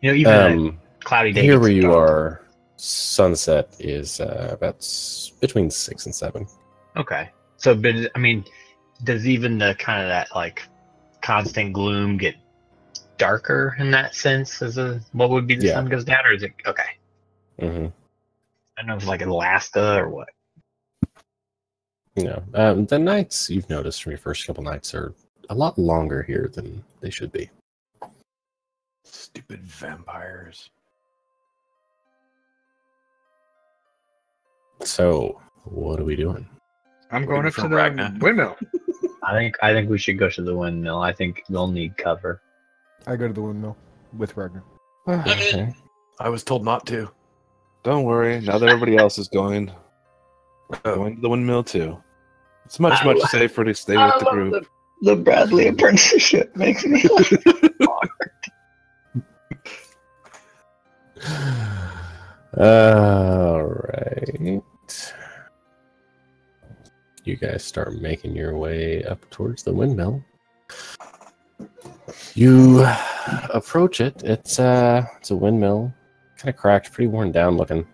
even a cloudy day. Here gets where you dark. are, sunset is about between 6 and 7. Okay. So, but I mean, does even the kind of that like constant gloom get darker in that sense as what would be the Yeah. sun goes down, or is it okay? Mm-hmm. I don't know if it's like Alaska or what. The nights you've noticed from your first couple nights are a lot longer here than they should be. Stupid vampires. So, what are we doing? I'm going Waiting up for to the Ragnar. windmill. I think we should go to the windmill. I think we'll need cover. I go to the windmill with Ragnar. Okay. I was told not to. Don't worry. Now that everybody else is going, Oh, going to the windmill too. It's much safer to stay with the group. The Bradley apprenticeship makes me All right. You guys start making your way up towards the windmill. You approach it. It's a windmill, kind of cracked, pretty worn down looking.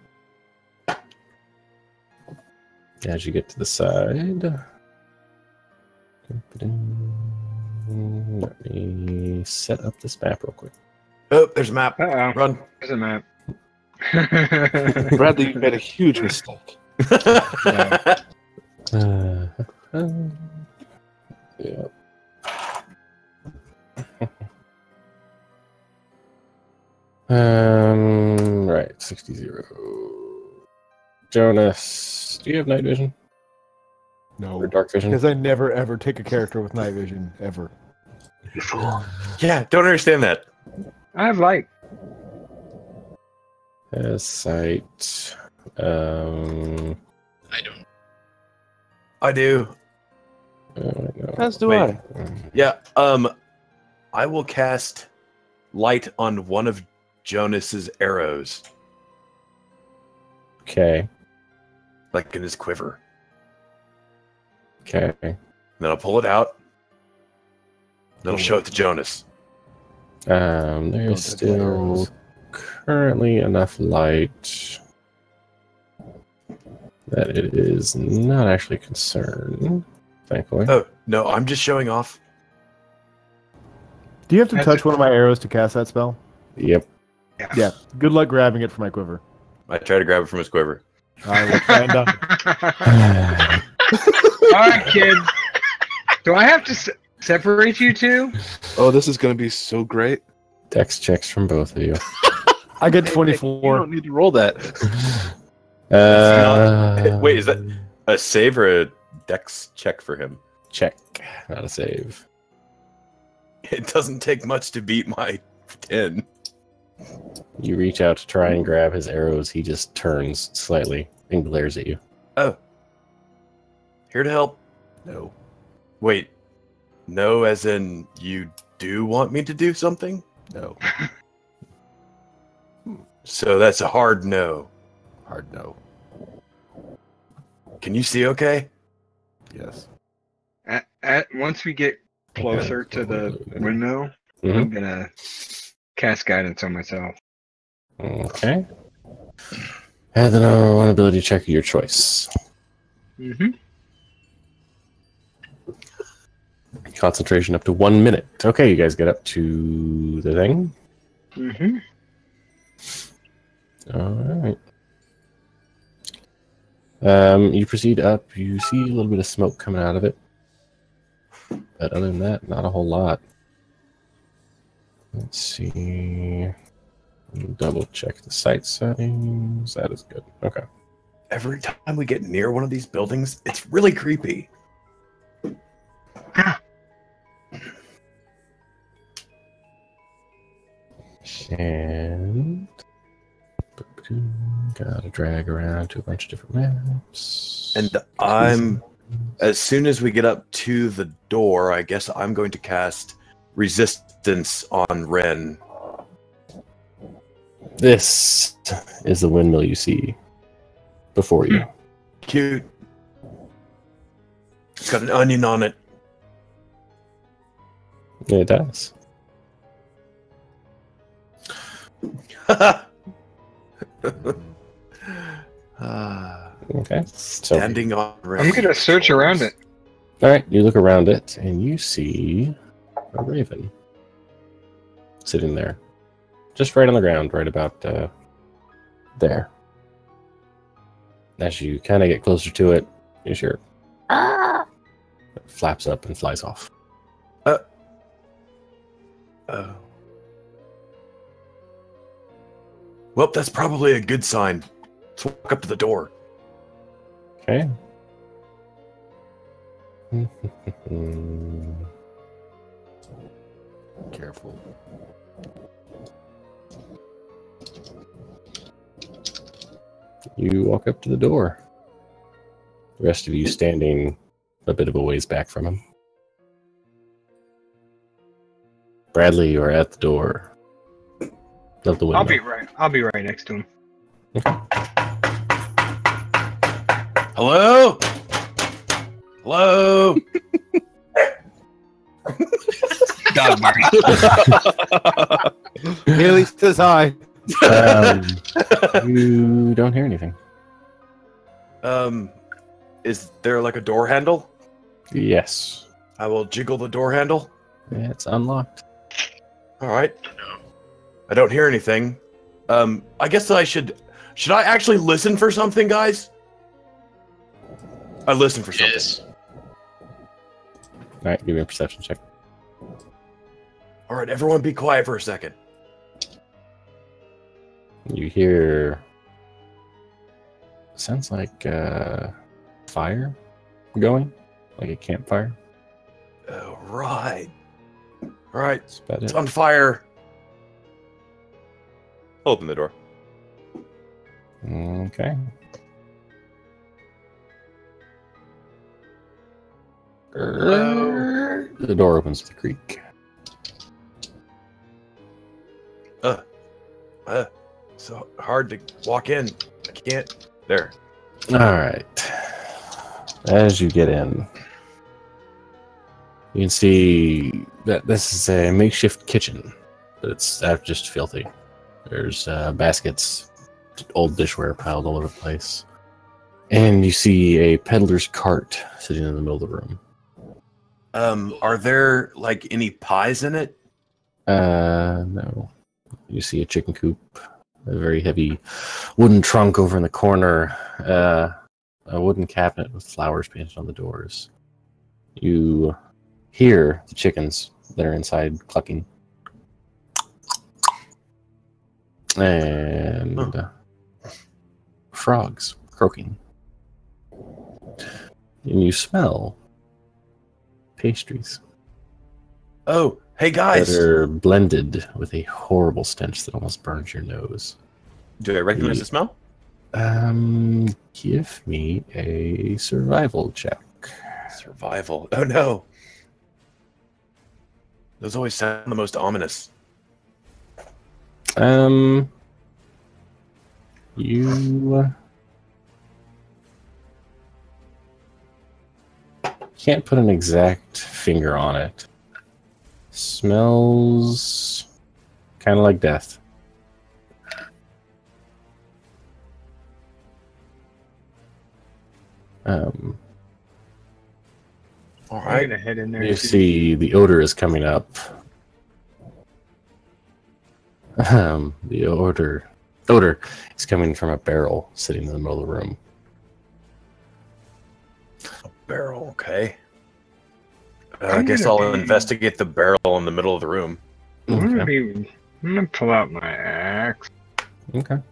As you get to the side, let me set up this map real quick. Oh, there's a map. Uh-oh. Run. There's a map. Bradley, you made a huge mistake. Yeah. Right, 60-0. Jonas, do you have night vision No, or dark vision? because I never ever take a character with night vision ever. Yeah, don't understand that. I have light. Sight. I don't. I do. No. As do Wait. I. Yeah. I will cast light on one of Jonas's arrows, Okay. like in his quiver. Okay. Then I'll pull it out. Then I'll show it to Jonas. There's Don't touch still arrows. currently enough light that it is not actually a concern, thankfully. Oh no, I'm just showing off. Do you have to That's touch one of my arrows to cast that spell? Yep. Yeah. Good luck grabbing it from my quiver. I try to grab it from his quiver. I will try and done. All right, kids. Do I have to separate you two? Oh, this is going to be so great. Dex checks from both of you. I get You 24. don't need to roll that. Wait, is that a save or a dex check for him? check? Not a save. It doesn't take much to beat my 10. You reach out to try and grab his arrows. He just turns slightly and glares at you. Oh. Here to help. No. Wait. No, as in you do want me to do something? No. So that's a hard no. Hard no. Can you see okay? Yes. Once we get closer to the windmill, Mhm. I'm gonna cast guidance on myself. Okay. And then one ability check of your choice. Mm-hmm. Concentration up to 1 minute. Okay, you guys get up to the thing. Mm-hmm. All right. You proceed up. You see a little bit of smoke coming out of it. But other than that, not a whole lot. Let's see. Double check the sight settings. That is good. Okay. Every time we get near one of these buildings, it's really creepy. And gotta drag around to a bunch of different maps. And as soon as we get up to the door, I guess I'm going to cast resistance on Ren. This is the windmill you see before you. Cute. It's got an onion on it. It does. Okay. Standing on Ren. I'm gonna search around it. All right, you look around it and you see a raven sitting there, just right on the ground, right about there. As you kind of get closer to it, you hear it flaps up and flies off. Oh. Well, that's probably a good sign. Let's walk up to the door. Okay. Careful. You walk up to the door. The rest of you standing a bit of a ways back from him. Bradley, you are at the door of the window. I'll be right next to him. Hello? Hello? Dog bark. Haley says hi. You don't hear anything. Is there like a door handle? Yes. I will jiggle the door handle. Yeah, it's unlocked. All right. I don't hear anything. I guess I should I actually listen for something, guys? I listen for something. Yes. All right, give me a perception check. All right, everyone be quiet for a second. You hear... Sounds like fire going, like a campfire. All right. All right, That's about it's it. on fire. Open the door. Okay. The door opens with a creak. So hard to walk in. I can't. There. All right. As you get in, you can see that this is a makeshift kitchen, but it's just filthy. There's baskets, old dishware piled all over the place. And you see a peddler's cart sitting in the middle of the room. Are there like any pies in it? No. You see a chicken coop, a very heavy wooden trunk over in the corner, a wooden cabinet with flowers painted on the doors. You hear the chickens that are inside clucking. And frogs croaking. And you smell pastries Oh, hey guys. that are blended with a horrible stench that almost burns your nose. Do I recognize the smell? Give me a survival check. Survival. Oh no. Those always sound the most ominous. You can't put an exact finger on it. Smells kind of like death. All I'm right. gonna head in there. You and see the odor is coming up. The odor is coming from a barrel sitting in the middle of the room. Barrel, okay. I I'm guess gonna I'll be- investigate the barrel in the middle of the room. I'm Okay. gonna pull out my axe Okay. I'm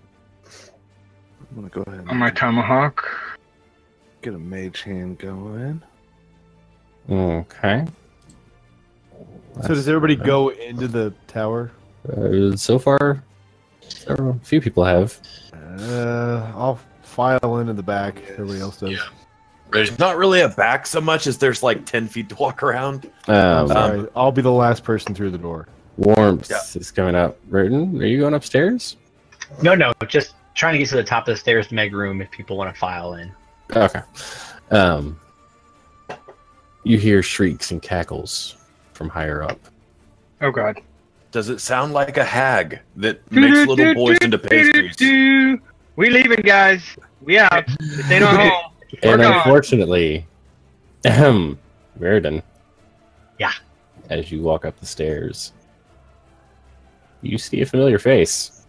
gonna go ahead on my and tomahawk. get a mage hand going. Okay. So does everybody go into the tower? So far, a few people have. I'll file in the back. Everybody else does. Yeah. There's not really a back so much as there's like 10 feet to walk around. Sorry, I'll be the last person through the door. Warmth Yeah. is coming up. Burton, are you going upstairs? No, just trying to get to the top of the stairs to make room if people want to file in. Okay. You hear shrieks and cackles from higher up. Oh god. Does it sound like a hag that makes little boys into pastries? We leaving, guys. We out. This ain't our home. And We're gone. unfortunately, Meriden. Yeah. As you walk up the stairs, you see a familiar face.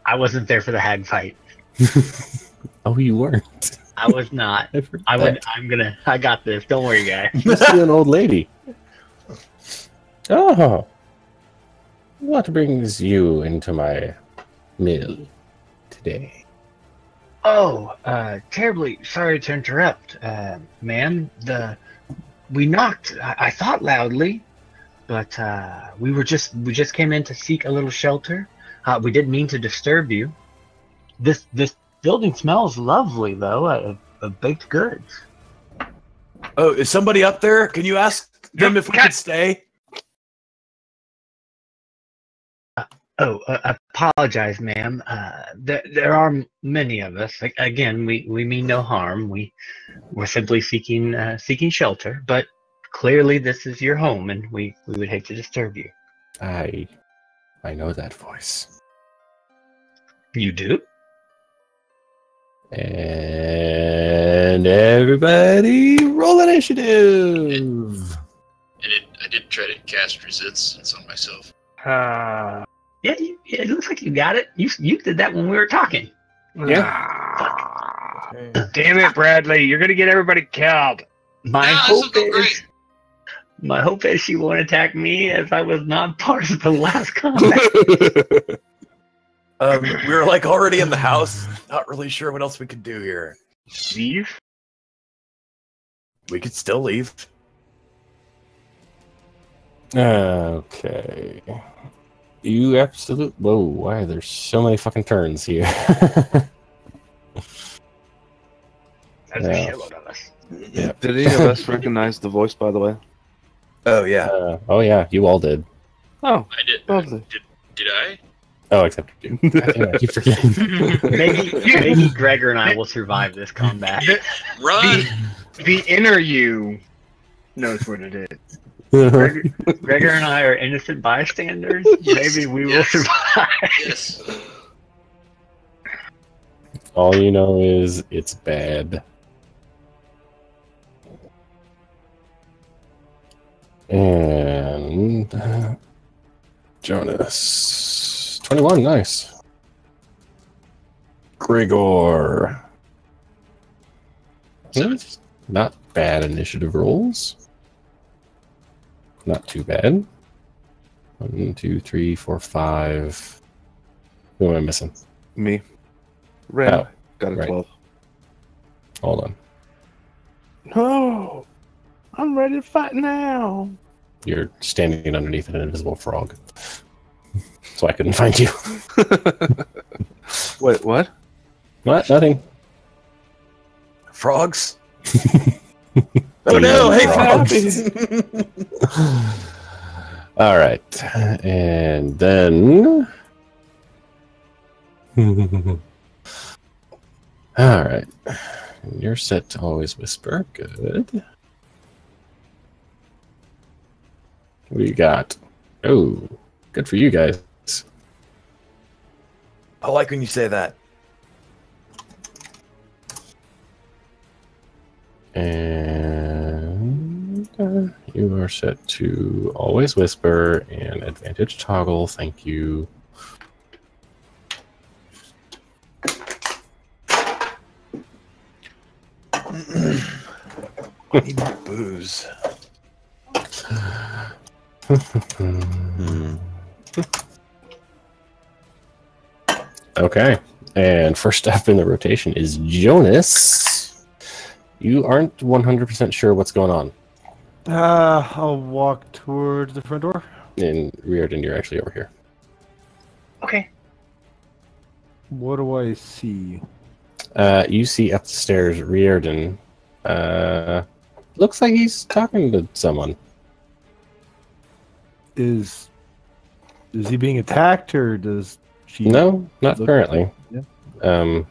I wasn't there for the hag fight. Oh, you weren't. I was not. I forgot. I got this. Don't worry, guys. You see an old lady. Oh. What brings you into my mill today? Oh, terribly sorry to interrupt, ma'am. We knocked. I thought loudly, but we just came in to seek a little shelter. We didn't mean to disturb you. This building smells lovely, though, of baked goods. Oh, is somebody up there? Can you ask them if we could stay? Apologize, ma'am. There are many of us. Again, we mean no harm. We're simply seeking shelter. But clearly, this is your home, and we would hate to disturb you. I know that voice. You do? And everybody, roll initiative. And I did try to cast resistance on myself. Yeah, it looks like you got it. You did that when we were talking. Damn it, Bradley! You're gonna get everybody killed. My No, hope this will go is. My hope is she won't attack me, as I was not part of the last combat. We were like already in the house. Not really sure what else we could do here. Leave. We could still leave. Okay. You absolute. Whoa! Why are there so many fucking turns here? That's Yeah. a shitload of us. Yeah. Did any of us recognize the voice, by the way? Oh yeah. Oh yeah, you all did. Oh, I did. lovely. Did I? Oh, except you. God damn it, I keep forgetting. Maybe Gregor and I will survive this combat. Run! The inner you knows what it is. Gregor and I are innocent bystanders. Yes, Maybe we will yes. survive. Yes. All you know is it's bad. And Jonas. 21, nice. Gregor. Not bad initiative rolls. Not too bad. 1, 2, 3, 4, 5. Who am I missing? Me. Ren. Oh, Got a right. 12. Hold on. No! I'm ready to fight now! You're standing underneath an invisible frog. So I couldn't find you. Wait, what? What? Nothing. Frogs. Oh no! Hey, frogs. All right. And then... All right. You're set to always whisper. Good. What do you got? Oh, good for you guys. I like when you say that. And you are set to always whisper and advantage toggle. Thank you. I need more booze. Okay. And first up in the rotation is Jonas. You aren't 100% sure what's going on. I'll walk towards the front door. And Riordan, you're actually over here. Okay. What do I see? You see up the stairs Riordan. Looks like he's talking to someone. Is he being attacked, or does she? No, not look- currently. Yeah.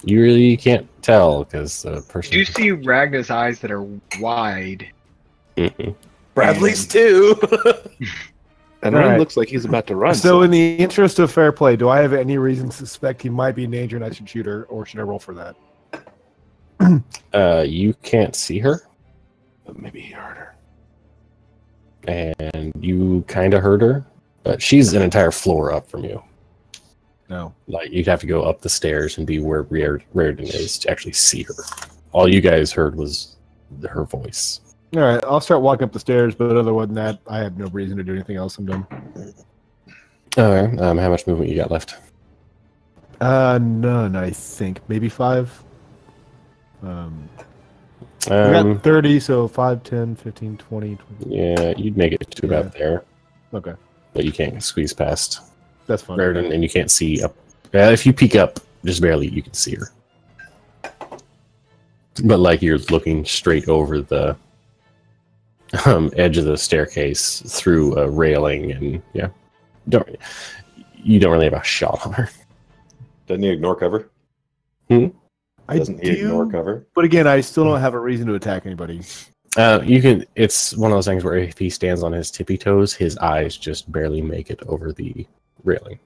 You really can't tell because the person. Do you see Ragnar's eyes that are wide? Mm-mm. Bradley's too. And All Ren right. looks like he's about to run. So, in the interest of fair play, do I have any reason to suspect he might be in danger and I should shoot her, or should I roll for that? You can't see her, But maybe he heard her. and you kind of heard her, but she's an entire floor up from you. No. Like you'd have to go up the stairs and be where Riordan is to actually see her. All you guys heard was her voice. All right, I'll start walking up the stairs, but other than that, I have no reason to do anything else. I'm done. All right. How much movement you got left? None, I think. Maybe 5. We got 30, so 5, 10, 15, 20. Yeah, you'd make it to about there, Okay, but you can't squeeze past that's fine. Riordan, and you can't see up. If you peek up just barely, you can see her. But like you're looking straight over the edge of the staircase through a railing, and you don't really have a shot on her. Doesn't he ignore cover? I Doesn't he ignore do, cover? but again, I still don't have a reason to attack anybody. You can. It's one of those things where if he stands on his tippy toes, his eyes just barely make it over the railing.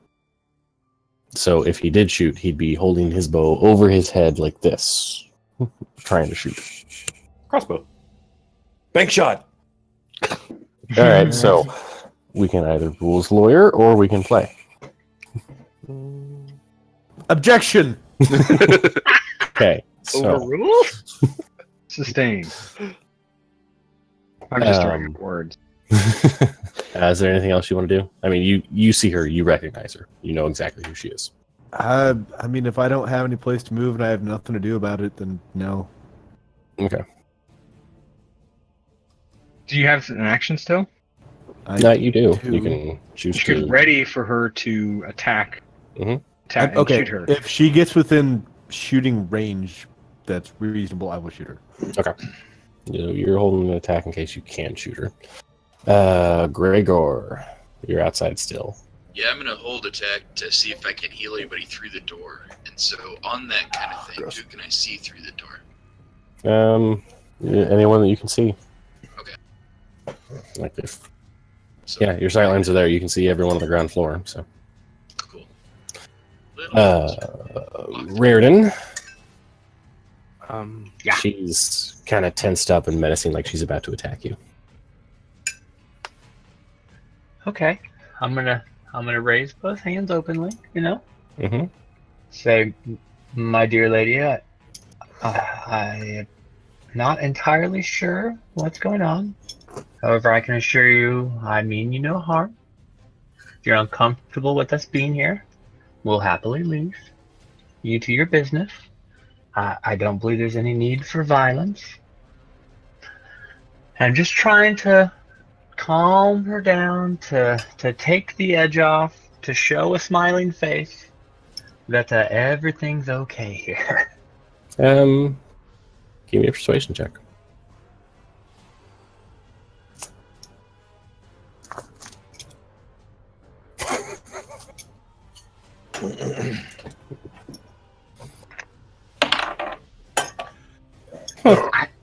So if he did shoot, he'd be holding his bow over his head like this, trying to shoot. Crossbow. Bank shot. All right, so we can either rules lawyer or we can play. Objection. Okay, so Overruled? Sustained. I'm just throwing up words. is there anything else you want to do? I mean, you see her, you recognize her, you know exactly who she is. I mean, if I don't have any place to move and I have nothing to do about it, then no. Okay. Do you have an action still? You do. You can choose You to. could ready for her to attack. Mhm. Attack and Okay, shoot her. if she gets within shooting range, that's reasonable. I will shoot her. You're holding an attack in case you can shoot her. Gregor, you're outside still. Yeah, I'm gonna hold attack to see if I can heal anybody through the door. And so on that kind of thing, Gross. who can I see through the door? Anyone that you can see. Okay. Like if So, your sight lines are there, you can see everyone on the ground floor. So, cool. Little Reardon, Yeah. she's kind of tensed up and menacing, like she's about to attack you. Okay, I'm gonna raise both hands openly. Mm-hmm. Say, my dear lady, I'm not entirely sure what's going on. However, I can assure you, I mean you no harm. If you're uncomfortable with us being here, we'll happily leave. You to your business. I don't believe there's any need for violence. I'm just trying to calm her down, to take the edge off, to show a smiling face that everything's okay here. Give me a persuasion check.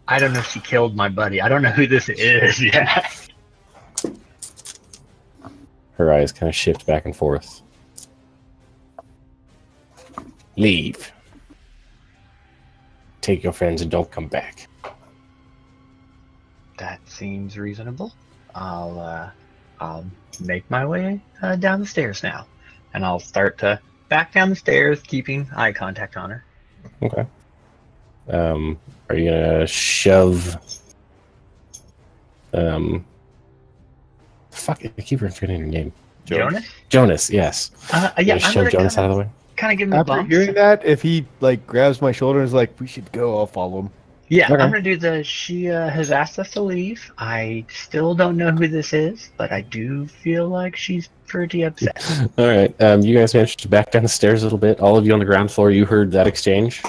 I don't know if she killed my buddy. I don't know who this is yet. Her eyes kind of shift back and forth. Leave. Take your friends and don't come back. That seems reasonable. I'll make my way down the stairs now, and I'll start to back down the stairs, keeping eye contact on her. Okay. Are you gonna shove? Fuck! I keep forgetting your name. Jonas? Jonas. Yes. Yeah, You I'm shove gonna Jonas out of the way. kind of give him a After bump. hearing that, if he like grabs my shoulder and is like, "We should go," I'll follow him. Yeah, Okay. I'm gonna do the. She has asked us to leave. I still don't know who this is, but I do feel like she's pretty upset. All right. You guys managed to back down the stairs a little bit. All of you on the ground floor, you heard that exchange.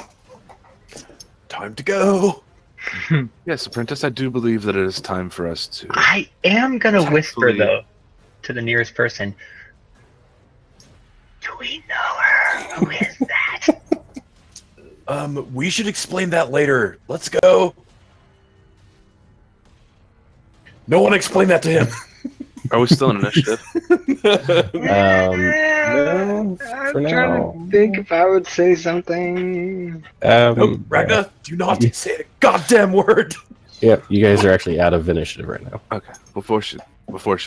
Time to go. Yes, Apprentice, I do believe that it is time for us to. I am gonna whisper Tactfully. though to the nearest person. Do we know her? Who is that? We should explain that later. Let's go. No one explain that to him. Are we still in initiative? No, for I'm now. trying to think if I would say something. No, Ragnar, do not say a goddamn word. Yep, you guys are actually out of initiative right now. Okay. Before she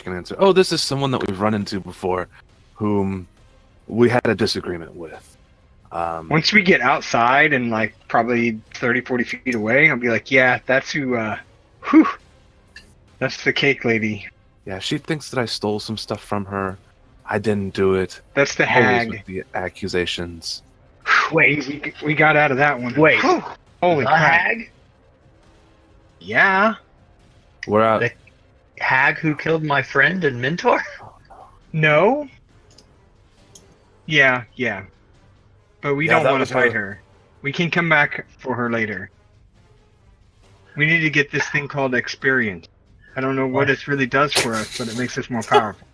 can answer. Oh, this is someone that we've run into before, whom we had a disagreement with. Once we get outside and like probably 30, 40 feet away, I'll be like, yeah, that's who, that's the cake lady. Yeah, she thinks that I stole some stuff from her. I didn't do it. That's the Always hag. with the accusations. Wait, we got out of that one. Wait. Whew. Holy The crap. hag? Yeah. We're out. The hag who killed my friend and mentor? No. Yeah. But we Yeah, don't that want was to fight her. her. We can come back for her later. We need to get this thing called experience. I don't know what it really does for us, but it makes us more powerful.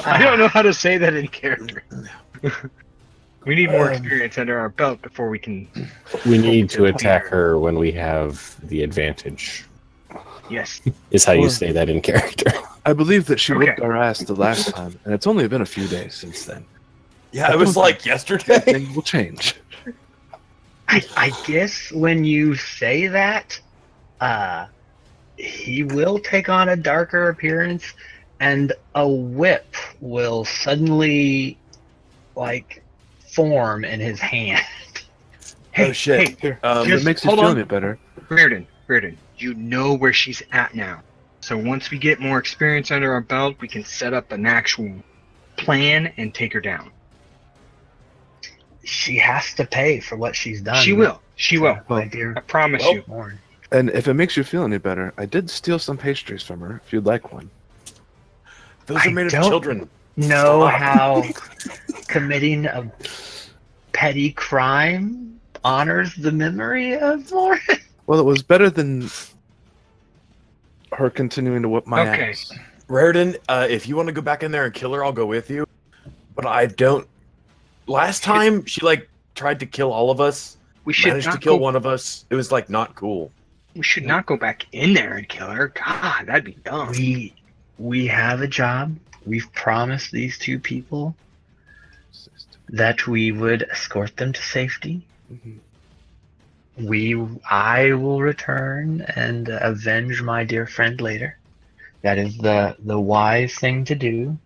I don't know how to say that in character. We need more experience under our belt before we can... We need to attack her when we have the advantage. Yes. Is how you say that in character. I believe that she Okay. whipped our ass the last time, and it's only been a few days since then. Yeah, it was like yesterday. Things will change. I guess when you say that, he will take on a darker appearance, and a whip will suddenly, like, form in his hand. Oh shit! Hey, If Just it makes you hold feel on. any better. Reardon, you know where she's at now. So once we get more experience under our belt, we can set up an actual plan and take her down. She has to pay for what she's done. She will. She will. My dear I promise Well, you. Warren. And if it makes you feel any better, I did steal some pastries from her, if you'd like one. Those I are made of don't- children. Know Stop. how committing a petty crime honors the memory of Warren? Well, it was better than her continuing to whip my Okay. ass. Raritan, if you want to go back in there and kill her, I'll go with you. But I don't. Last time she like tried to kill all of us, We should managed to not kill go. one of us. It was like not cool. We should not go back in there and kill her. God, that'd be dumb. We have a job. We've promised these two people that we would escort them to safety. Mhm. I will return and avenge my dear friend later. That is the wise thing to do,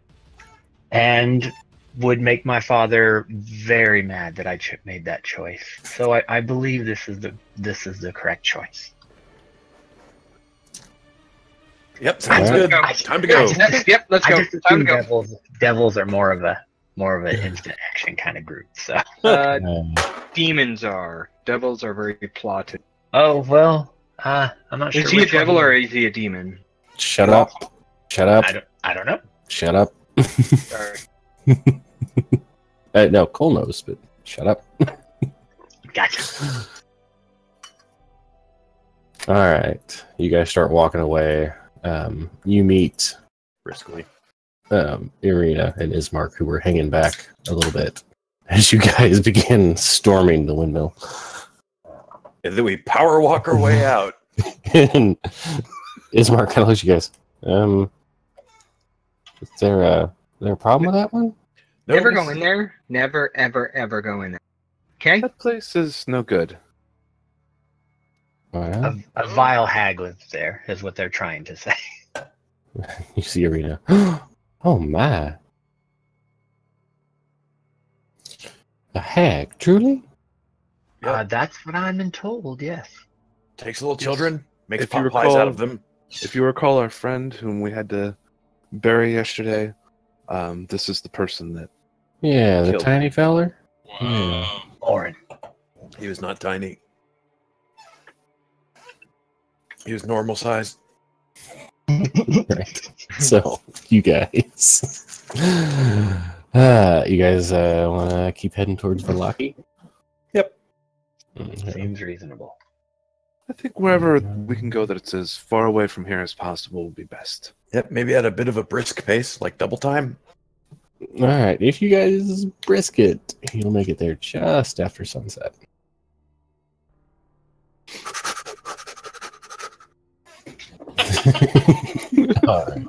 and would make my father very mad that I made that choice. So I believe this is the correct choice. Yep, sounds Alright. good. Time to go. Yep, let's I go. just Time to assume go. devils are more of an instant action kind of group. So Demons are. Devils are very plotted. oh well, I'm not sure. Is he a which one devil or is he a demon? Shut up. Shut up. I don't know. Shut up. Sorry. No, Cole knows, but shut up. Gotcha. All right. You guys start walking away. You meet Briskly. Irina and Ismark, who were hanging back a little bit as you guys begin storming the windmill. And then we power walk our way out. And Ismark kind of looks at you guys. Is there a problem with that one? No, Never go in there. Never, ever, ever go in there. Okay? That place is no good. Well, A vile hag lives there, is what they're trying to say. you see Irina. Oh my. A hag, truly? Yeah. That's what I'm told. Yes. Takes little children, makes If you pot pies recall- out of them. If you recall our friend whom we had to bury yesterday, this is the person that... Yeah, the Killed. tiny feller. Wow. Lauren. He was not tiny. He was normal size. Right. So, you guys. You guys want to keep heading towards Velaki? Yep. Okay. Seems reasonable. I think wherever we can go that's as far away from here as possible would be best. Yep, maybe at a bit of a brisk pace, like double time. All right. If you guys brisk it, you'll make it there just after sunset. All right.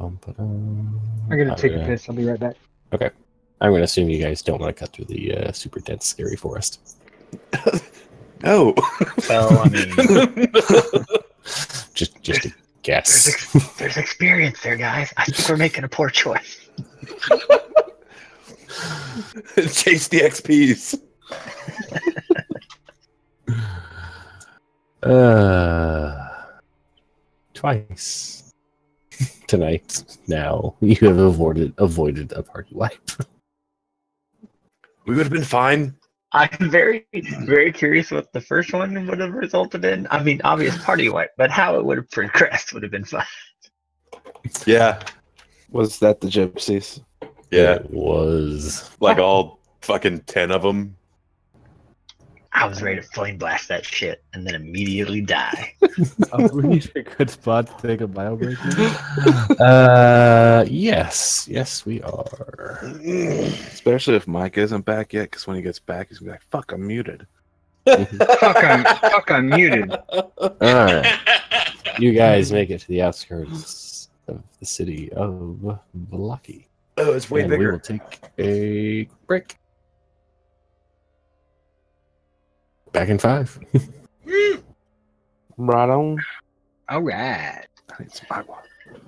I'm gonna take a piss. I'll be right back. I'm going to assume you guys don't want to cut through the super dense, scary forest. No. Well, I mean, Just a guess. there's experience there, guys. I think we're making a poor choice. Chase the XPs. Twice tonight. Now you have avoided a party wipe. We would have been fine. I'm very, very curious what the first one would have resulted in. I mean, obvious party wipe, but how it would have progressed would have been fun. Yeah. Was that the gypsies? Yeah, It was. like all fucking 10 of them. I was ready to flame blast that shit and then immediately die. Are we a good spot to take a bio break? Yes. Yes, we are. Especially if Mike isn't back yet, because when he gets back, he's gonna be like, "Fuck, I'm muted." Fuck, I'm muted. All right. You guys make it to the outskirts of the city of Valaki. Oh, it's way And we bigger. will take a break. Back in 5. Right on. All right. It's my one.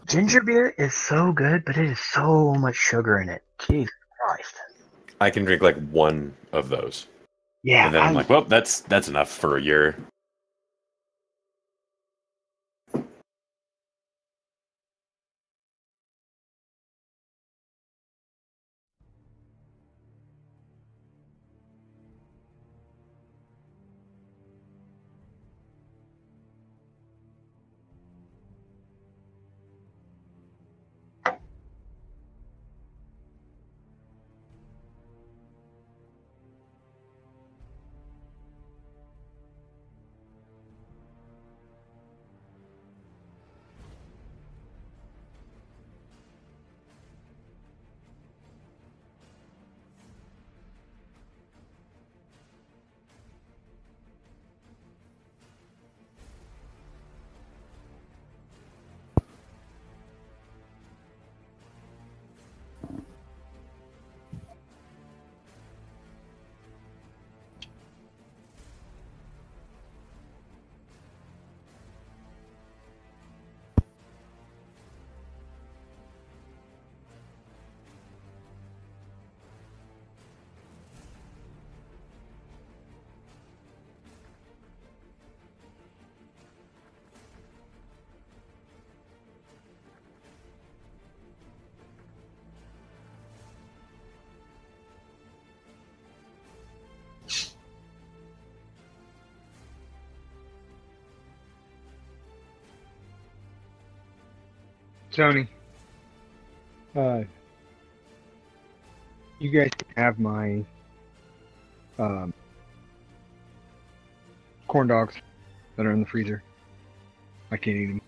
Ginger beer is so good, but it is so much sugar in it. Jesus Christ. I can drink like one of those. Yeah, And then I'm like, well, that's enough for a year. Tony. You guys can have my corn dogs that are in the freezer. I can't eat them.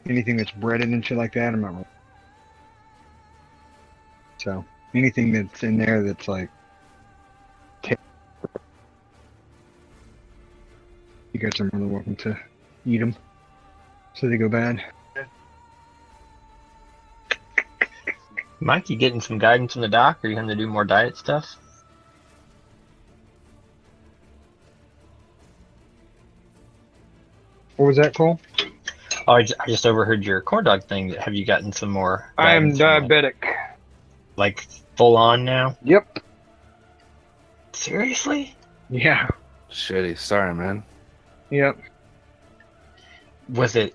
Anything that's breaded and shit like that, I'm not really. So anything that's in there that's like, you guys are more than welcome to eat them, so they go bad. Mike, you getting some guidance from the doc? Are you going to do more diet stuff? What was that, Cole? Oh, I just overheard your corn dog thing. Have you gotten some more? I am guidance from, diabetic. like full on now? Yep. Seriously? Yeah. Shitty. Sorry, man. Yep.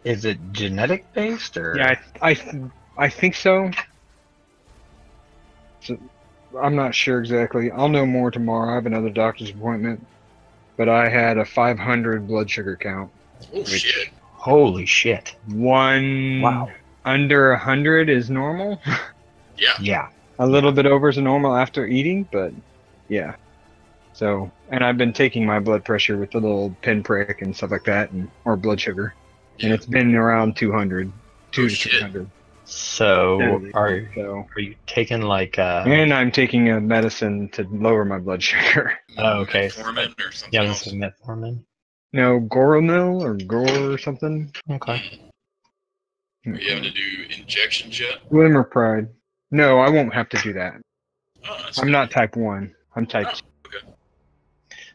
Is it genetic based or? Yeah, I think so. So. I'm not sure exactly. I'll know more tomorrow. I have another doctor's appointment. But I had a 500 blood sugar count. Oh shit! Holy shit! Wow. Under 100 is normal. Yeah. Yeah. A little bit over is normal after eating, but yeah. So, and I've been taking my blood pressure with the little pinprick and stuff like that, or blood sugar, and it's been around 200, 2 to shit. 300. So Steadily. are So, you taking like and I'm taking a medicine to lower my blood sugar. Oh, okay. Metformin or something Yeah, else. this is metformin. No, Goronil or Gore or something. Okay. Are you having to do injections yet? Glimmerpride. No, I won't have to do that. Oh, that's I'm good. not type 1. I'm type 2.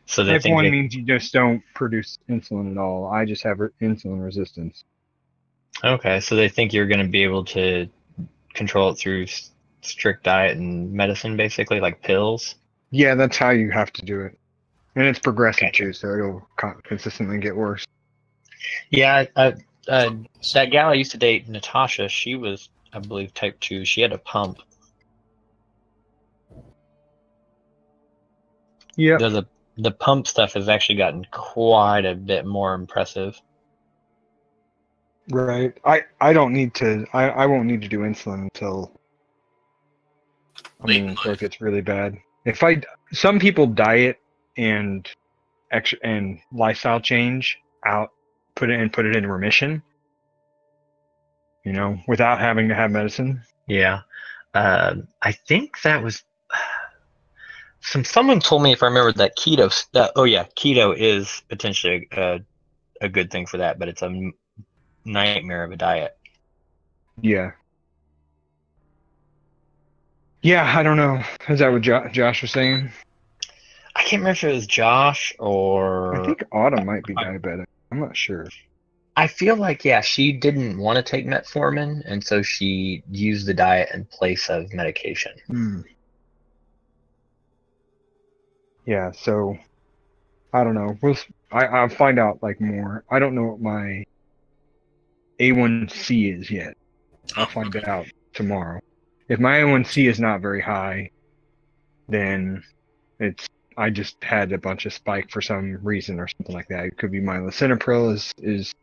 So they Type think 1 they, means you just don't produce insulin at all. I just have insulin resistance. okay, so they think you're going to be able to control it through strict diet and medicine, basically, like pills. Yeah, that's how you have to do it. And it's progressive Gotcha. too, so it'll consistently get worse. Yeah, that gal I used to date, Natasha, she was, I believe, type 2. She had a pump. Yep. The pump stuff has actually gotten quite a bit more impressive. Right. I don't need to. I won't need to do insulin until. I Late mean, in until it life. gets really bad. Some people diet and and lifestyle change out, put it in remission. You know, without having to have medicine. Yeah. I think that was someone told me, if I remember, that keto. Keto is potentially a good thing for that, but it's a nightmare of a diet. Yeah. Yeah, I don't know. Is that what Josh was saying? I can't remember if it was Josh or. I think Autumn might be diabetic. I'm not sure. I feel like, yeah, she didn't want to take metformin, and so she used the diet in place of medication. Yeah, so I don't know. I'll find out like more. I don't know what my A1C is yet. I'll find that out tomorrow. If my A1C is not very high, then I just had a bunch of spike for some reason or something like that. It could be my lisinopril is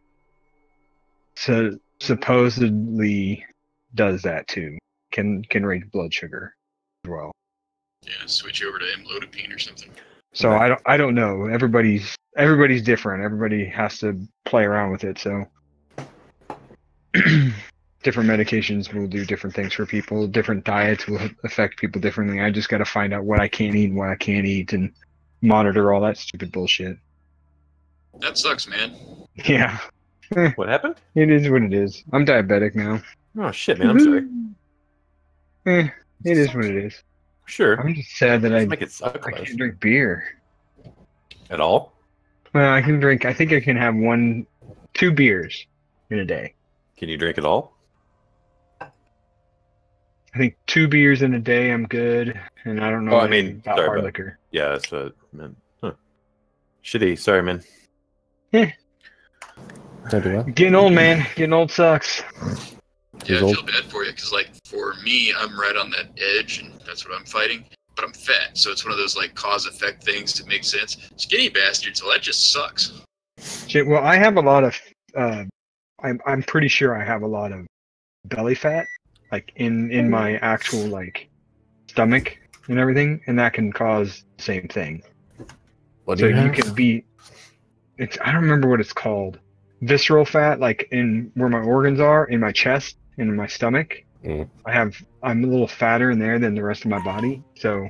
supposedly does that too. Can raise blood sugar as well. Yeah, switch over to amlodipine or something. So I don't know. Everybody's different. Everybody has to play around with it. So different medications will do different things for people. Different diets will affect people differently. I just got to find out what I can eat and what I can't eat and monitor all that stupid bullshit. That sucks, man. Yeah, What happened? it is what it is. I'm diabetic now. Oh shit, man! I'm sorry. It is what it is. Sure. I'm just sad that Let's make it suck I less. can't drink beer. At all? Well, I can drink. I think I can have 2 beers in a day. Can you drink it all? I think 2 beers in a day, I'm good. And I don't know Oh, I mean, about sorry, hard but- liquor. Yeah, that's what I meant. Huh. Shitty. Sorry, man. Don't do what? Getting old, man. Getting old sucks. Yeah, I Result? feel bad for you because, like, for me, I'm right on that edge, and that's what I'm fighting. But I'm fat, so it's one of those like cause-effect things to make sense. Skinny bastard, so that just sucks. Shit, well, I have a lot of. I'm pretty sure I have a lot of belly fat, like in my actual like stomach and everything, and that can cause the same thing. What do So you you have? can be. I don't remember what it's called. Visceral fat, like in where my organs are, in my chest and in my stomach. Mm. I'm a little fatter in there than the rest of my body, so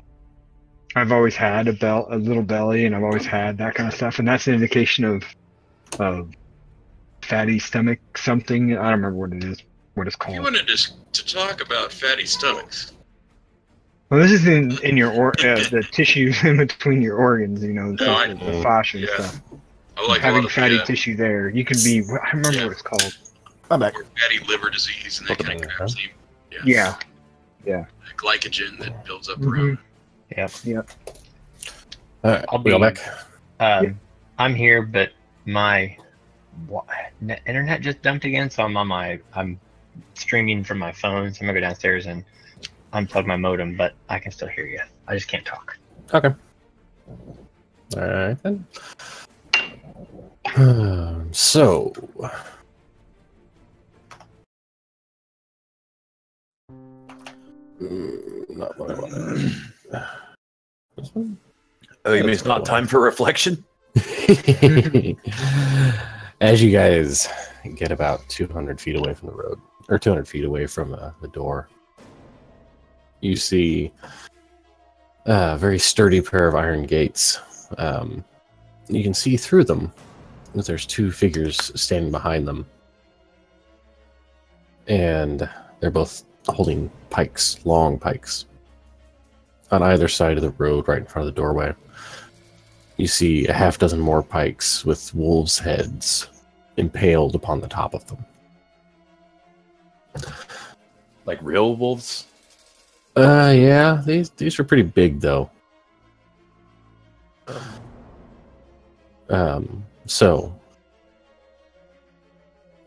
I've always had a little belly, and I've always had that kind of stuff, and that's an indication of fatty stomach something. I don't remember what it is, what it's If you called. wanted to talk about fatty stomachs, Well, this is in your the tissues in between your organs, you know, No, I- the fascia and yeah. stuff. I like a Having lot of fatty the, tissue there, you can be. I remember Yeah. what it's called. I'm back. or fatty liver disease and that Talk kind of about crap. that, So Yeah. the glycogen that builds up Mhm. around. Yep. All right, I'll we all be- back. I'm here, but my internet just dumped again, so I'm streaming from my phone. So I'm gonna go downstairs and unplug my modem, but I can still hear you. I just can't talk. Okay. All right then. So. Not what I wanted. This one? Oh, you mean it's not time for reflection? As you guys get about 200 feet away from the road, or 200 feet away from the door, you see a very sturdy pair of iron gates. You can see through them, but there's 2 figures standing behind them. And they're both holding pikes, long pikes, on either side of the road right in front of the doorway. You see a half dozen more pikes with wolves' heads impaled upon the top of them. Like real wolves? Yeah, these are pretty big though. So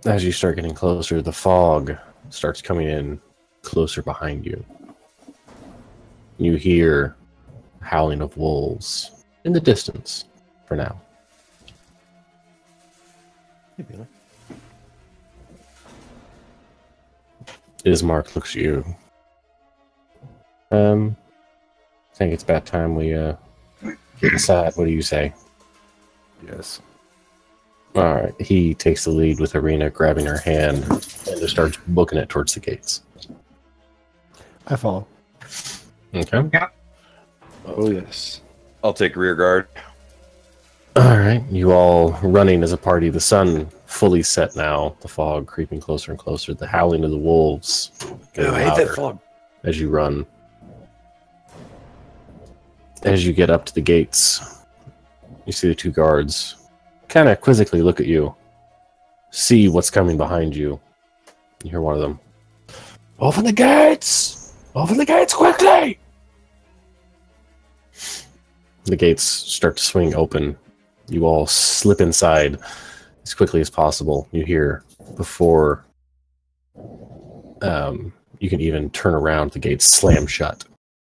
as you start getting closer, the fog starts coming in closer behind you. You hear howling of wolves in the distance for now. Ismark looks at you. I think it's about time we decide. What do you say? Yes. All right. He takes the lead with Arena grabbing her hand and just starts booking it towards the gates. I follow. Okay. Oh yes. I'll take rear guard. All right. You all running as a party. The sun fully set now. The fog creeping closer and closer. The howling of the wolves getting I hate louder that fog. as you run. As you get up to the gates, you see the two guards kind of quizzically look at you, see what's coming behind you. You hear one of them, "Open the gates! Open the gates quickly!" The gates start to swing open. You all slip inside as quickly as possible. You hear before you can even turn around, the gates slam shut.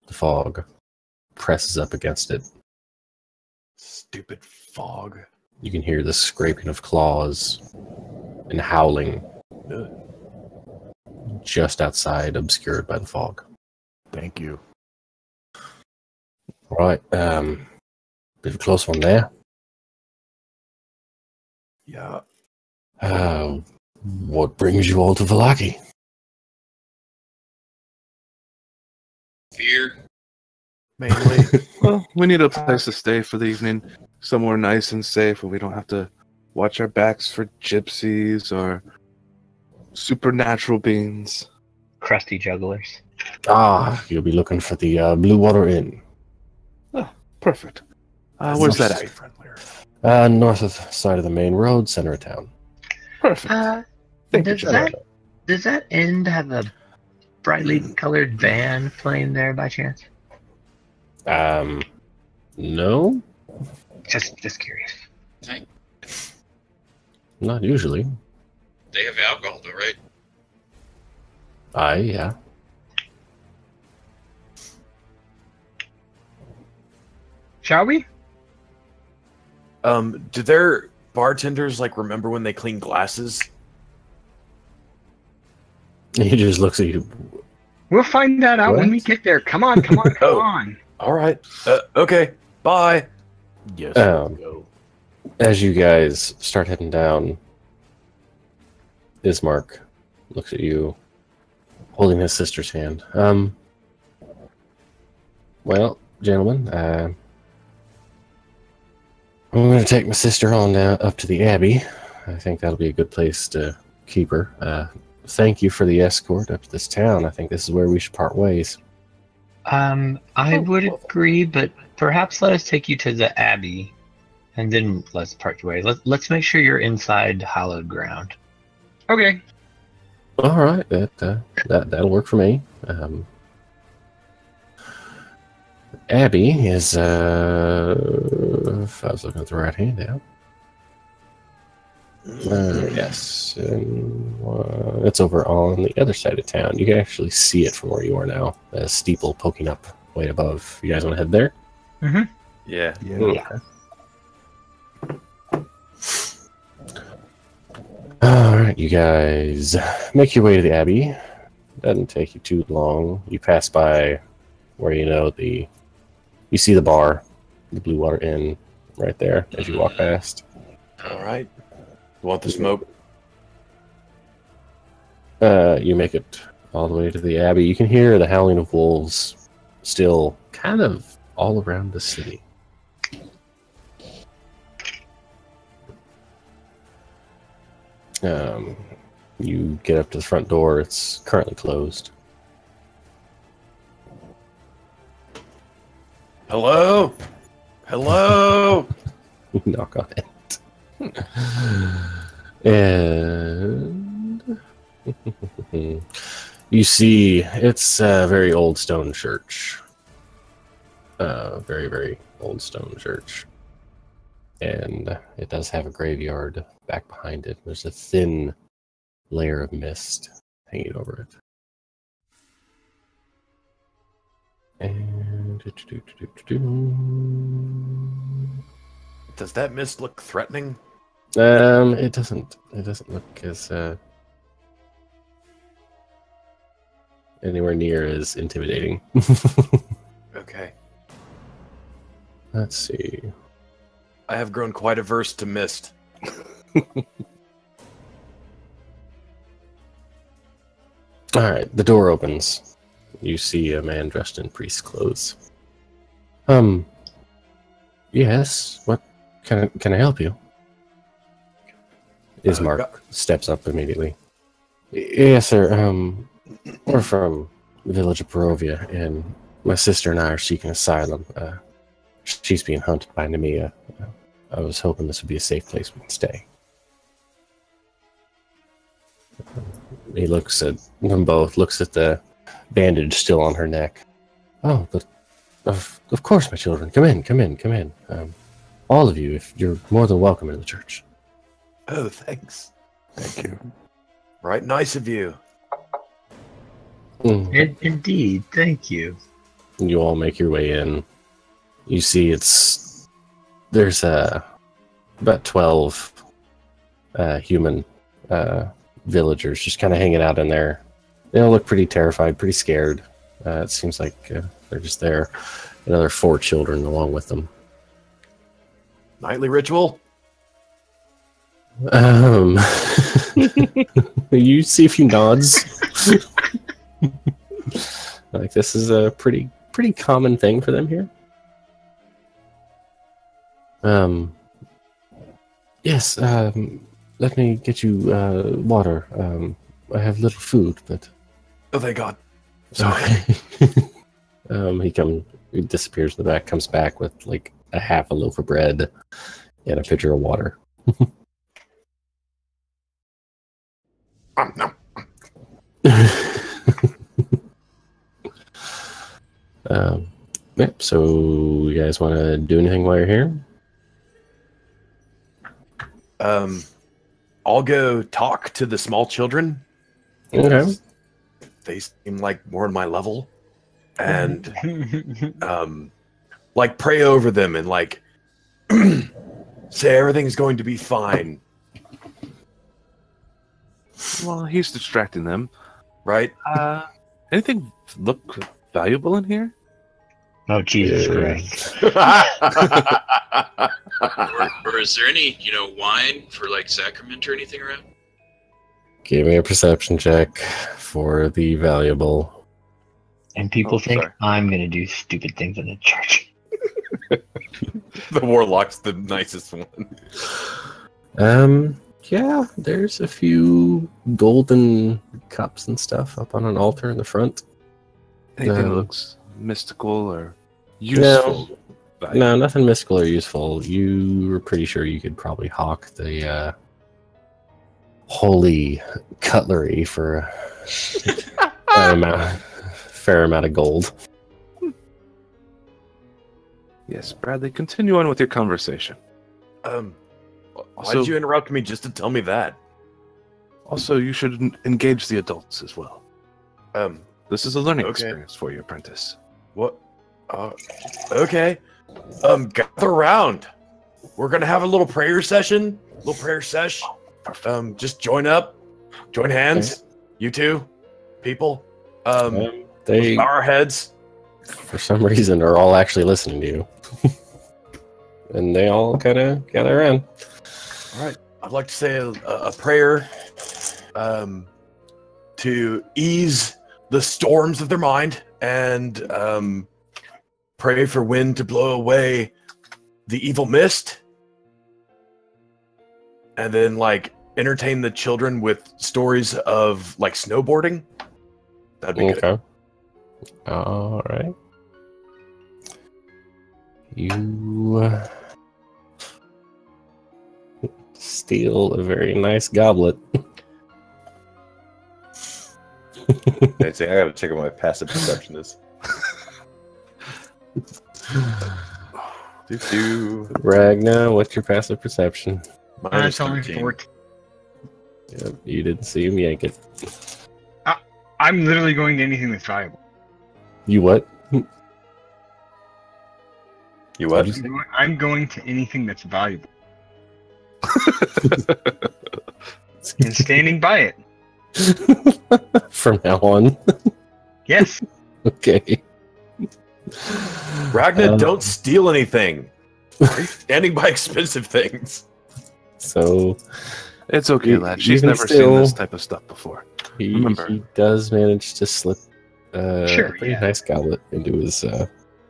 The fog presses up against it. Stupid fog. You can hear the scraping of claws and howling just outside, obscured by the fog. Thank you. Right, bit of a close one there. Yeah. What brings you all to Vallaki? Fear. Mainly. Well, we need a place to stay for the evening, somewhere nice and safe where we don't have to watch our backs for gypsies or supernatural beings. Crusty jugglers. You'll be looking for the Blue Water Inn. Perfect. Where's that Be at? friendlier. North of side of the main road, center of town. Perfect. Thank you, Does gentlemen. does that end have a brightly colored van playing there by chance? No, Just curious. not usually. They have alcohol, though, right? Yeah. Shall we? Do their bartenders remember when they clean glasses? He just looks at you. We'll find that out when we What? get there. Come on, come Oh. on. All right. Okay. Bye. Yes. Go. As you guys start heading down, Ismark looks at you, holding his sister's hand. Well, gentlemen, I'm going to take my sister on up to the Abbey. I think that'll be a good place to keep her. Thank you for the escort up to this town. I think this is where we should part ways. I would agree, but perhaps let us take you to the Abbey, and then let's part ways. Let's make sure you're inside hallowed ground. Okay. All right, that'll work for me. Abbey is if I was looking at the right hand out. Yes, and, it's over on the other side of town. You can actually see it from where you are now. A steeple poking up way above. You guys want to head there? Yeah. Yeah. All right, you guys make your way to the Abbey. Doesn't take you too long. You pass by where you see the bar, the Blue Water Inn, right there as you walk past. All right. Want the smoke? You make it all the way to the Abbey. You can hear the howling of wolves still kind of all around the city. You get up to the front door. It's currently closed. Hello? Hello? You knock on it. And you see it's a very old stone church. Very, very old stone church. And it does have a graveyard back behind it. There's a thin layer of mist hanging over it. And Does that mist look threatening? it doesn't look as anywhere near as intimidating. Okay. Let's see. I have grown quite averse to mist. All right, the door opens. You see a man dressed in priest's clothes. Yes. What can I help you? Ismark steps up immediately. Yes, sir. We're from the village of Barovia, and my sister and I are seeking asylum. She's being hunted by Nemea. I was hoping this would be a safe place we can stay. He looks at them both, looks at the bandage still on her neck. Oh, but of course, my children. Come in. All of you, if you're more than welcome in the church. Oh, thanks. Thank you. Right, nice of you. Indeed, thank you. You all make your way in. You see there's about 12 human villagers just kind of hanging out in there. They all look pretty terrified, pretty scared. It seems like they're just there. Another 4 children along with them. Nightly ritual? You see if he nods. Like this is a pretty common thing for them here. Yes, let me get you water. I have little food, but Oh, thank God. sorry. He disappears in the back, comes back with like a half a loaf of bread and a pitcher of water. No. Yep, so you guys want to do anything while you're here? I'll go talk to the small children. Okay. They seem like more on my level. And like pray over them and like say everything's going to be fine. Well, he's distracting them. Right? Anything look valuable in here? Oh, Jesus Yeah. Christ. Or is there any, wine for like sacrament or anything around? Give me a perception check for the valuable. And people Oh, think sorry. I'm going to do stupid things in the church. The warlock's the nicest one. Yeah, there's a few golden cups and stuff up on an altar in the front. Anything No. that looks mystical or useful? value? No, nothing mystical or useful. You were pretty sure you could probably hawk the holy cutlery for a fair amount of gold. Yes, Bradley, continue on with your conversation. Why Also- did you interrupt me just to tell me that? Also, you should engage the adults as well. This is a learning Okay. experience for you, apprentice. What? Okay. Gather around. We're gonna have a little prayer session. Little prayer sesh. Just join up. Join hands. You two, people. They, Bow our heads. for some reason, are all actually listening to you. And they all kind of gather around. All right. I'd like to say a prayer to ease the storms of their mind and pray for wind to blow away the evil mist. And then, like, entertain the children with stories of, like, snowboarding. That'd be good. Okay. All right. You steal a very nice goblet. I'd say I gotta check what my passive perception is. Ragna, what's your passive perception? Minus It's only 13. 14. Yep, you didn't see him yank it. I'm literally going to anything that's valuable. You what? You what? I'm going to anything that's valuable and standing by it. From now on. Yes. Okay. Ragnar, Uh, don't steal anything. Why are you standing by expensive things? So It's okay, lad. She's even never seen this type of stuff before. Remember. he does manage to slip Sure, a pretty yeah. nice goblet into his.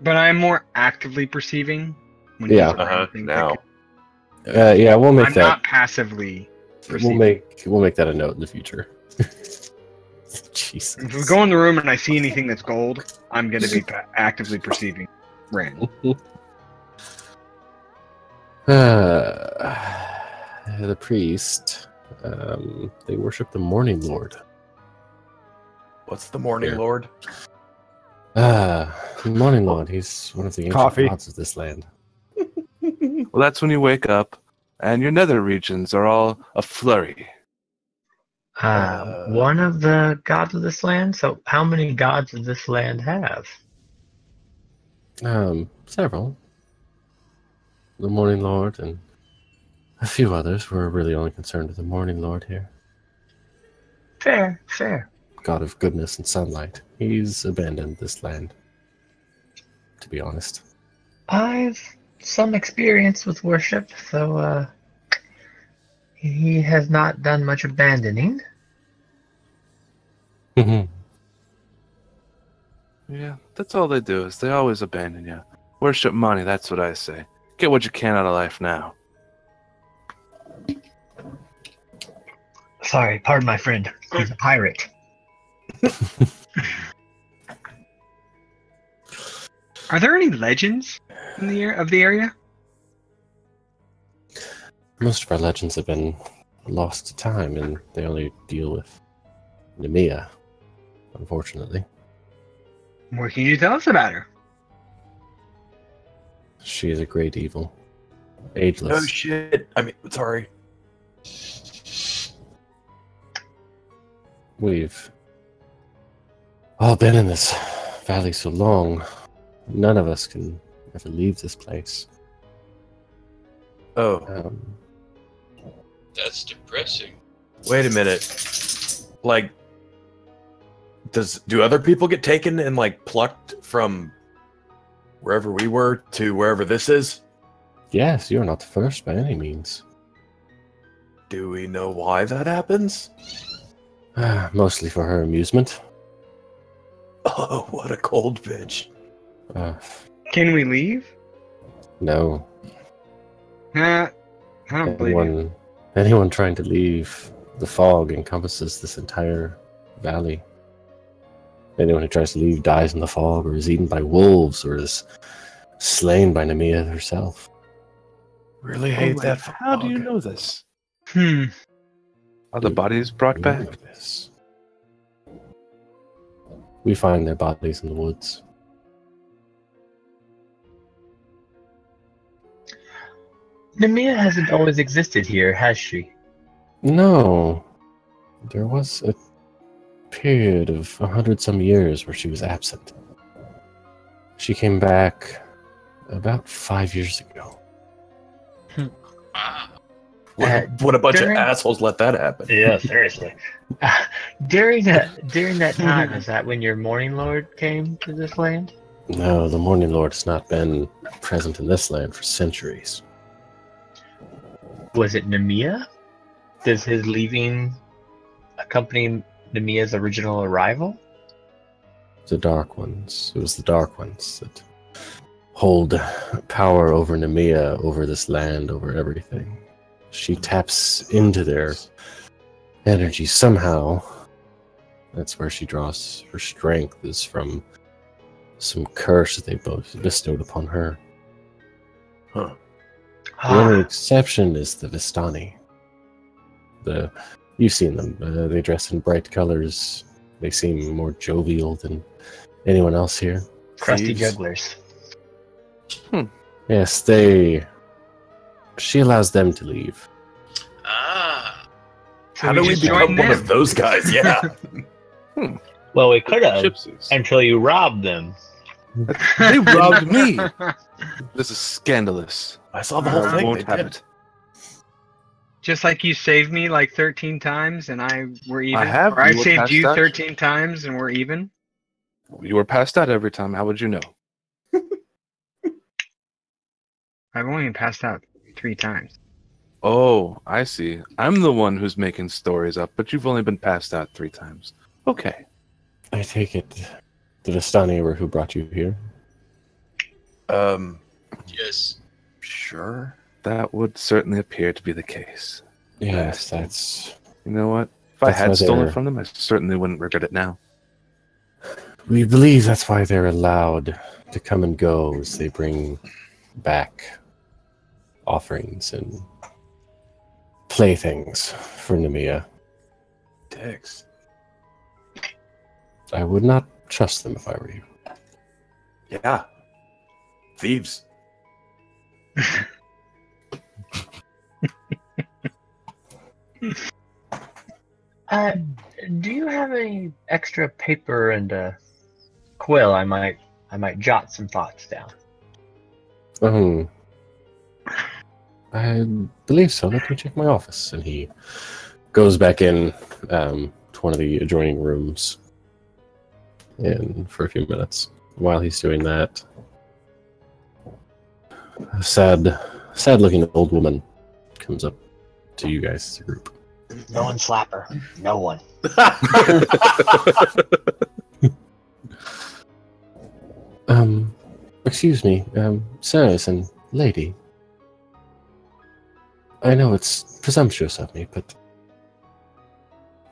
But I'm more actively perceiving when Yeah. he's around things Now. like Yeah, we'll make I'm that. not passively perceiving. We'll make that a note in the future. Jesus. If we go in the room and I see anything that's gold, I'm going to be actively perceiving Rand. The priest. They worship the Morning Lord. What's the Morning Here. Lord? The Morning Lord. He's one of the ancient Coffee. gods of this land. Well, that's when you wake up, and your nether regions are all a flurry. One of the gods of this land? So how many gods does this land have? Several. The Morning Lord and a few others. We're really only concerned with the Morning Lord here. Fair, fair. God of goodness and sunlight. He's abandoned this land, to be honest. I've some experience with worship, so he has not done much abandoning. Mhm. Yeah, that's all they do, is they always abandon you. Worship money, that's what I say. Get what you can out of life now. Sorry, pardon my friend. He's a pirate. Are there any legends in the of the area? Most of our legends have been lost to time, and they only deal with Nemea, unfortunately. What can you tell us about her? She is a great evil. Ageless. Oh shit. I mean, sorry. We've all been in this valley so long, none of us can ever leave this place. Oh, That's depressing. wait a minute. Like, do other people get taken and like plucked from wherever we were to wherever this is? Yes, you're not the first by any means. Do we know why that happens? Mostly for her amusement. Oh, what a cold bitch. Can we leave? No. I don't believe you. Anyone trying to leave the fog encompasses this entire valley. Anyone who tries to leave dies in the fog, or is eaten by wolves, or is slain by Nemea herself. Really hate that. How do you know this? Are the Dude, bodies brought We back? know this. We find their bodies in the woods. Nemea hasn't always existed here, has she? No. There was a period of 100-some years where she was absent. She came back about 5 years ago. Wow. What a bunch during- of assholes let that happen. Yeah, seriously. During that time, is that when your Morning Lord came to this land? No, the Morning Lord has not been present in this land for centuries. Was it Nemea? Does his leaving accompany Nemea's original arrival? The Dark Ones. It was the Dark Ones that hold power over Nemea, over this land, over everything. She taps into their energy somehow. That's where she draws her strength, is from some curse that they both bestowed upon her. Huh. The only exception is the Vistani. You've seen them. They dress in bright colors. They seem more jovial than anyone else here. Crusty Thieves. jugglers. Yes, she allows them to leave. Ah. So How do we just become join one them. of those guys? Yeah. Well, we could have Gypsies. until you robbed them. They robbed me. This is scandalous. I saw the whole I thing. won't They have did. it. Just like you saved me like 13 times and we're even. I have. Or I You were saved past you that. 13 times and we're even. You were passed out every time. How would you know? I've only been passed out 3 times. Oh, I see. I'm the one who's making stories up, but you've only been passed out 3 times. Okay. I take it the Vistani were who brought you here. Yes. Sure. That would certainly appear to be the case. Yes, that's... You know what? If I That's had why stolen they're- from them, I certainly wouldn't regret it now. We believe that's why they're allowed to come and go as they bring back offerings and playthings for Nemea. Dicks. I would not trust them if I were you. Yeah. Thieves. Do you have any extra paper and a quill? I might jot some thoughts down. I believe so. Let me check my office. And he goes back in to one of the adjoining rooms in for a few minutes. While he's doing that, a sad-looking old woman comes up to you guys as a group. No one slap her. No one. Excuse me, sirs and lady. I know it's presumptuous of me, but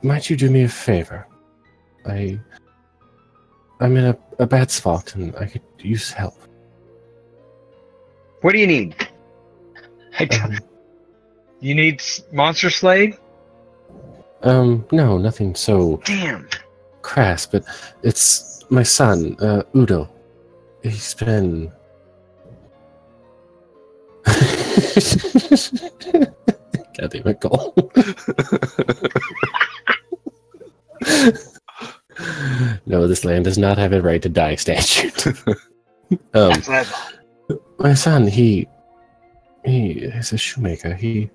might you do me a favor? I'm in a bad spot and I could use help. What do you need? You need monster slayed? No, nothing so Damn. crass, but it's my son, Udo. He's been... God damn it, Cole. No, this land does not have a right to die statute. That's what I thought. My son, he is a shoemaker. You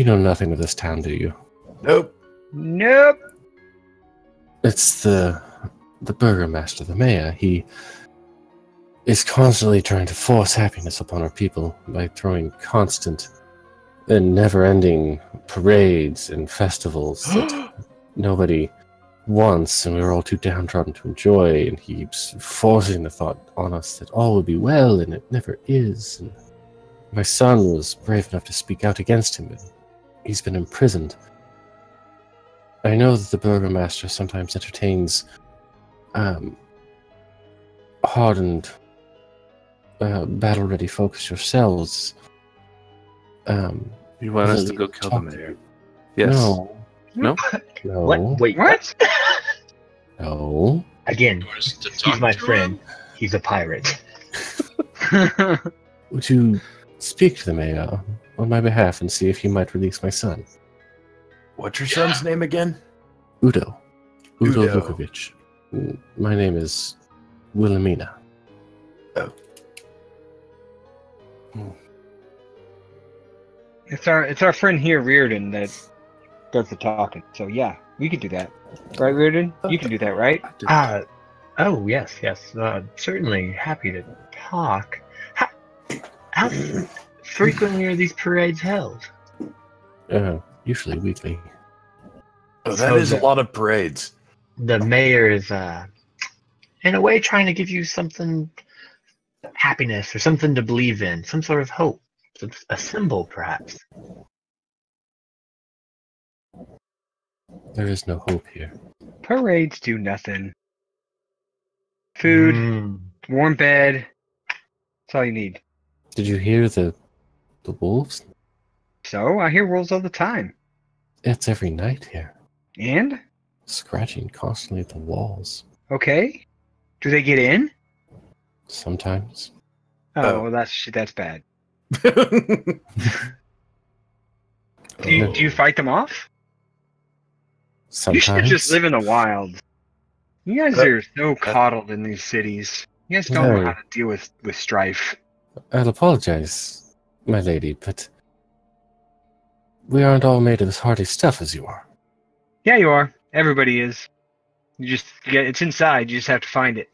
know nothing of this town, do you? Nope. Nope. It's the burgomaster, the mayor. He is constantly trying to force happiness upon our people by throwing constant and never-ending parades and festivals that nobody wants, and we're all too downtrodden to enjoy, and he keeps forcing the thought on us that all will be well, and it never is. And my son was brave enough to speak out against him, and he's been imprisoned. I know that the burgomaster sometimes entertains hardened, battle-ready folks yourselves. You want us to Really go kill the talk- mayor? Yes. No. No? No. What? Wait. What? No. Again, You want us to he's talk my to friend. him? He's a pirate. Would you speak to the mayor on my behalf and see if he might release my son? What's your son's name again? Udo. Udo Udo. Vukovic. My name is Wilhelmina. It's our friend here, Reardon, that does the talking. So yeah, we could do that. Right, Reardon? You can do that, right? Oh, yes. Certainly happy to talk. How frequently are these parades held? Usually weekly. Oh, that So is a the- lot of parades. The mayor is, in a way, trying to give you something, happiness or something to believe in, some sort of hope, a symbol, perhaps. There is no hope here. Parades do nothing. Food, Mm. warm bed. That's all you need. Did you hear the wolves? So I hear wolves all the time. It's every night here, And scratching constantly at the walls. okay, do they get in? Sometimes. Oh, Oh. that's bad. Oh. Do you fight them off? Sometimes. You should just live in the wild. You guys are so coddled in these cities. You guys don't know No. how to deal with strife. I'll apologize, my lady, but we aren't all made of as hardy stuff as you are. Yeah, you are. Everybody is. It's inside. You just have to find it.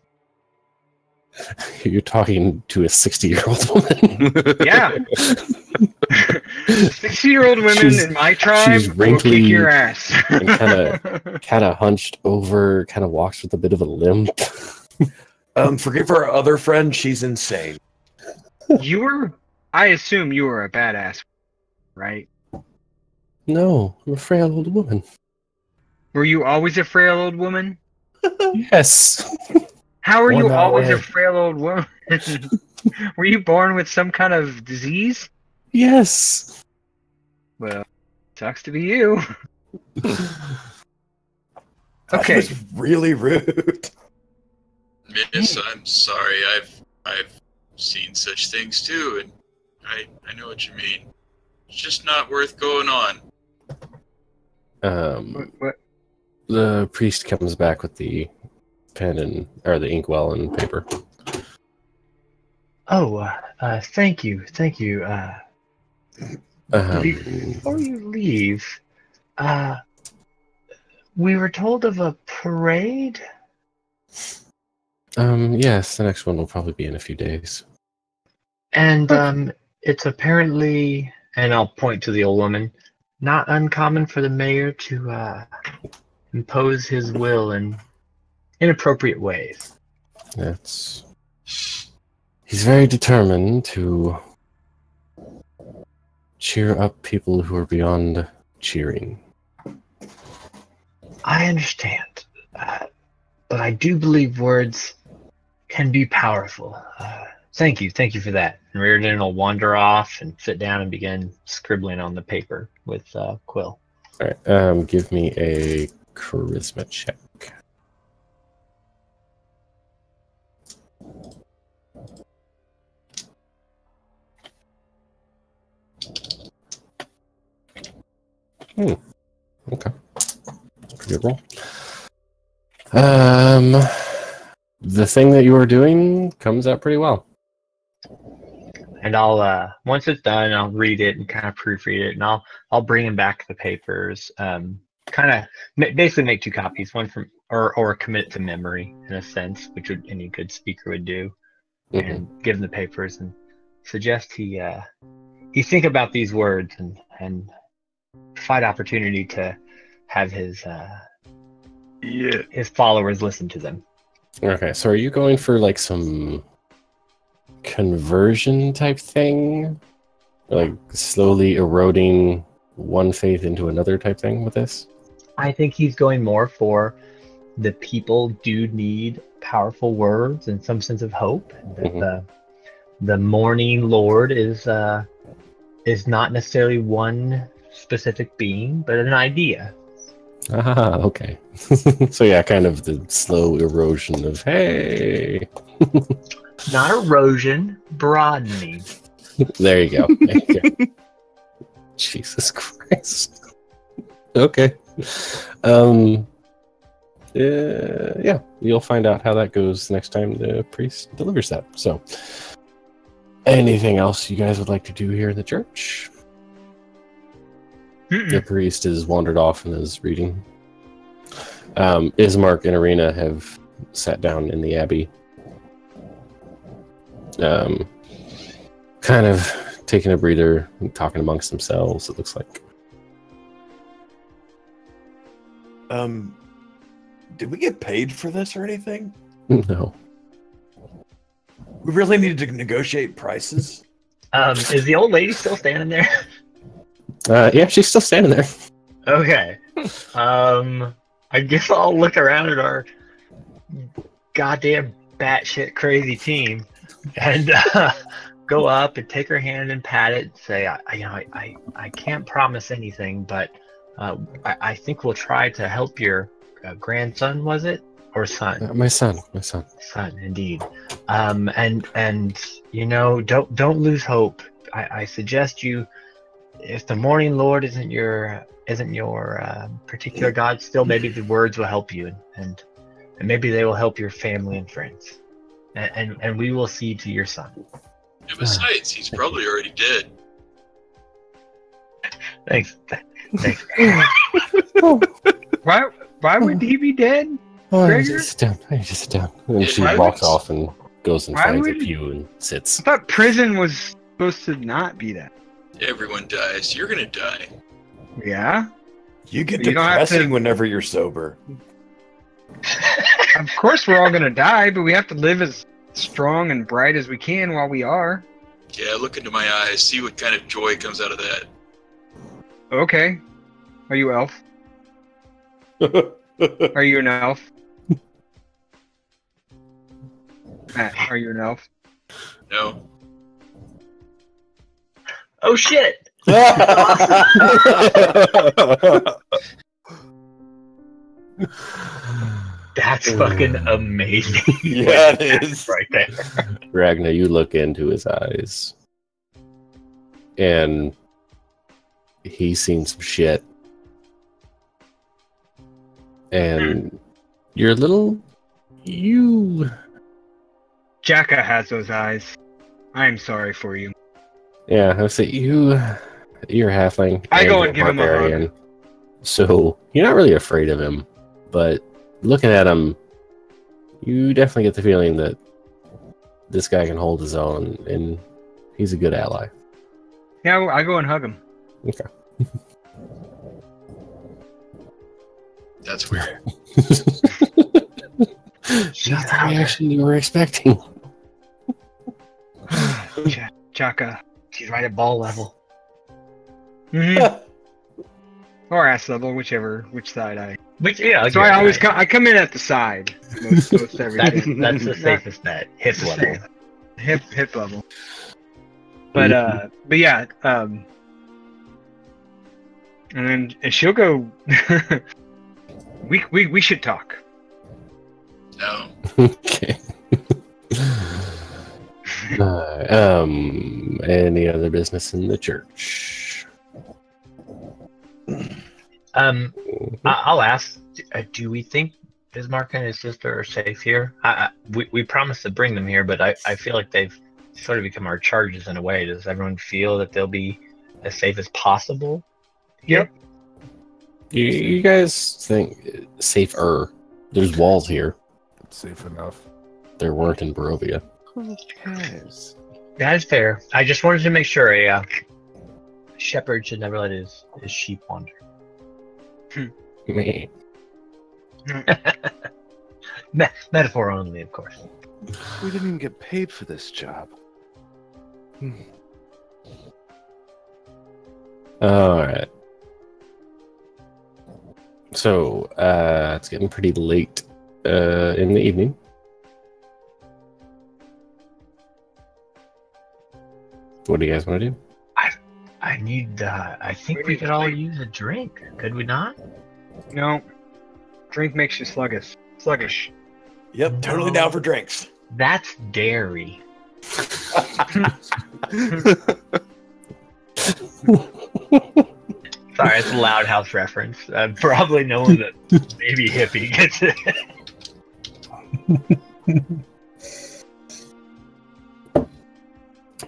You're talking to a 60-year-old woman. Yeah. 60-year-old women She's- in my tribe she's will wrinkly kick your ass. and kind of hunched over, kind of walks with a bit of a limp. Forgive our other friend. She's insane. I assume you were a badass, right? No, I'm a frail old woman. Were you always a frail old woman? Yes. How are Born you that always a way. frail old woman? Were you born with some kind of disease? Yes. Well, sucks to be you. That Okay. was really rude. Miss, I'm sorry. I've seen such things too, and I know what you mean. It's just not worth going on. What? The priest comes back with the pen or the inkwell and paper. Oh, thank you. Before you leave, we were told of a parade. Yes, the next one will probably be in a few days. And it's apparently, and I'll point to the old woman, not uncommon for the mayor to impose his will in inappropriate ways. He's very determined to cheer up people who are beyond cheering. I understand, but I do believe words can be powerful. Thank you for that. And Reardon will wander off and sit down and begin scribbling on the paper with quill. All right, give me a charisma check. Okay. Pretty good roll. The thing that you are doing comes out pretty well. And I'll once it's done, I'll read it and kind of proofread it, and I'll bring him back the papers. Kind of basically make 2 copies, one from or commit it to memory in a sense, which any good speaker would do, and give him the papers and suggest he think about these words and find opportunity to have his followers listen to them. Okay, so are you going for like some conversion type thing? Like slowly eroding one faith into another type thing with this? I think he's going more for the people do need powerful words and some sense of hope. That the morning Lord is not necessarily one specific being, but an idea. Ah, okay. So yeah, kind of the slow erosion of hey. Not erosion, broadening. There you go. There you go. Jesus Christ. Okay. Yeah, you'll find out how that goes next time the priest delivers that. So, anything else you guys would like to do here in the church? The priest has wandered off and is reading. Ismark and Arena have sat down in the abbey. Kind of taking a breather and talking amongst themselves, it looks like. Did we get paid for this or anything? No. We really needed to negotiate prices. Is the old lady still standing there? Yeah, she's still standing there. Okay. I guess I'll look around at our goddamn batshit crazy team and go up and take her hand and pat it and say, I can't promise anything, but I think we'll try to help your grandson, was it? Or son? My son. Son, indeed. And you know, don't lose hope. I suggest you, if the morning Lord isn't your particular God, still maybe the words will help you, and maybe they will help your family and friends, and we will see to your son. And besides, he's probably already dead. Thanks. Why would he be dead? Oh, I Gregor? just sit down. I just sit down. And she Why walks would- off and goes and why finds a would- pew and sits. I thought prison was supposed to not be that. Everyone dies. You're gonna die. Yeah? You get You don't have to- depressing whenever you're sober. Of course we're all gonna die, but we have to live as strong and bright as we can while we are. Yeah, look into my eyes. See what kind of joy comes out of that. Okay. Are you elf? Are you an elf? Matt, are you an elf? No. Oh shit! That's fucking amazing. Yeah, it is. right there. Ragnar, you look into his eyes, and he's seen some shit. And you're a little. You. Jacka has those eyes. I'm sorry for you. Yeah, I would say you're halfling. I go you're and give him a hug. barbarian. So you're not really afraid of him, but looking at him, you definitely get the feeling that this guy can hold his own, and he's a good ally. Yeah, I go and hug him. Okay. That's weird. Not the reaction you were expecting. Jacka. She's right at ball level. Mhm. Or ass level, which side I. Which, yeah, So I always come in at the side. Most everything. That's the safest bet. Hip It's the level. same. Hip level. But yeah, and then she'll go. we should talk. No. Okay. Any other business in the church? I'll ask. Do we think Bismarck and his sister are safe here? We promised to bring them here, but I feel like they've sort of become our charges in a way. Does everyone feel that they'll be as safe as possible? Yep. You guys think safer? There's walls here. Safe enough. There weren't in Barovia. Who cares? That is fair. I just wanted to make sure a shepherd should never let his sheep wander. Me. Metaphor only, of course. We didn't even get paid for this job. All right. So it's getting pretty late in the evening. What do you guys want to do? I need. I think We we need could to all sleep. use a drink. Could we not? No. Drink makes you sluggish. Sluggish. Yep, totally down for drinks. That's dairy. Sorry, it's a Loud House reference. Probably no one that maybe hippie gets it.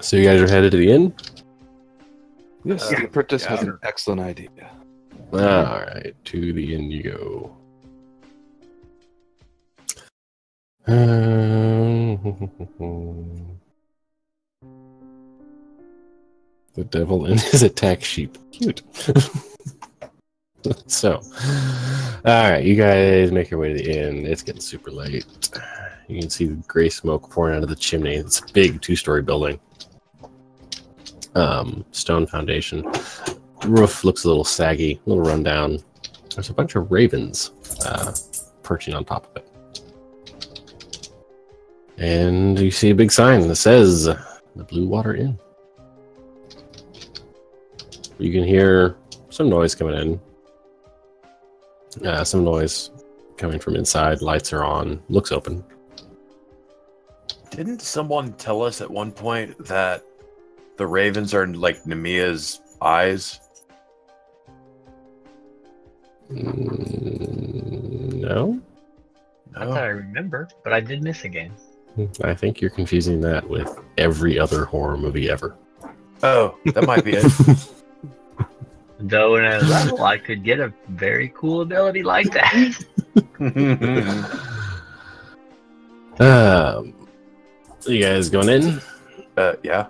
So you guys are headed to the inn? Yes, the apprentice has an excellent idea. All right, to the inn you go. The devil and his attack sheep. Cute. So, all right, you guys make your way to the inn. It's getting super late. You can see the gray smoke pouring out of the chimney. It's a big 2-story building. Stone foundation. The roof looks a little saggy, a little rundown. There's a bunch of ravens perching on top of it. And you see a big sign that says the Blue Water Inn. You can hear some noise coming in. Some noise coming from inside. Lights are on. Looks open. Didn't someone tell us at one point that the ravens are like Nemia's eyes? No? I thought I remember, but I did miss a game. I think you're confusing that with every other horror movie ever. Oh, that might be it. Though in a level, I could get a very cool ability like that. You guys going in? Yeah.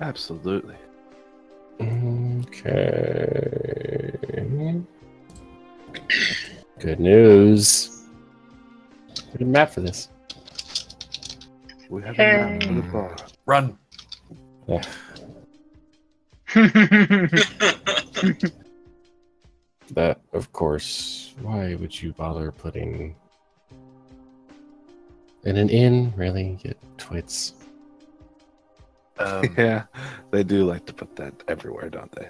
Absolutely. Okay. Good news. Good map for this. We have a map for the bar. Run. That, of course. Why would you bother putting in an inn? Really? You twits. Yeah, they do like to put that everywhere, don't they?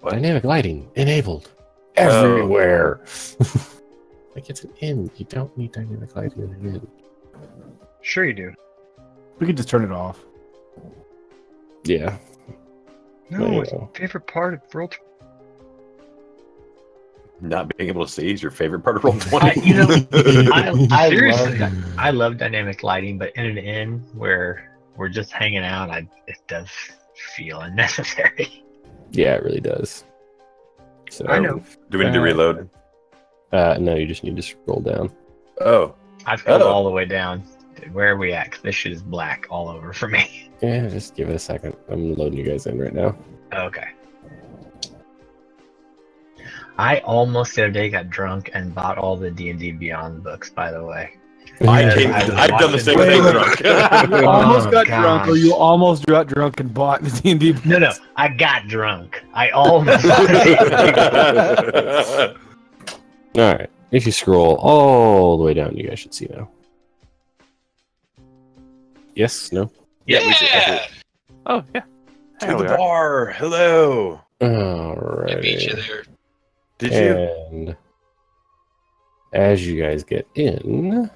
Dynamic lighting enabled everywhere. Like it's an inn. You don't need dynamic lighting in an inn. Sure you do. We could just turn it off. Yeah. No, it's Yeah. my favorite part of World. Not being able to see is your favorite part of Roll20. I love dynamic lighting, but in an inn where we're just hanging out, it does feel unnecessary. Yeah, it really does. So, I know. Do we need to reload? No, you just need to scroll down. Oh. I've come all the way down. Where are we at? 'Cause this shit is black all over for me. Yeah, just give it a second. I'm loading you guys in right now. Okay. I almost the other day got drunk and bought all the D&D Beyond books, by the way. I've done the same thing drunk. You almost got gosh. drunk, or you almost got drunk and bought the D&D. No, I got drunk. I almost. All right. If you scroll all the way down, you guys should see now. Yes? No? Yeah, we should. Yeah! Oh, yeah. To There the we are. bar. Hello. All I beat you right. there. Did you? And as you guys get in,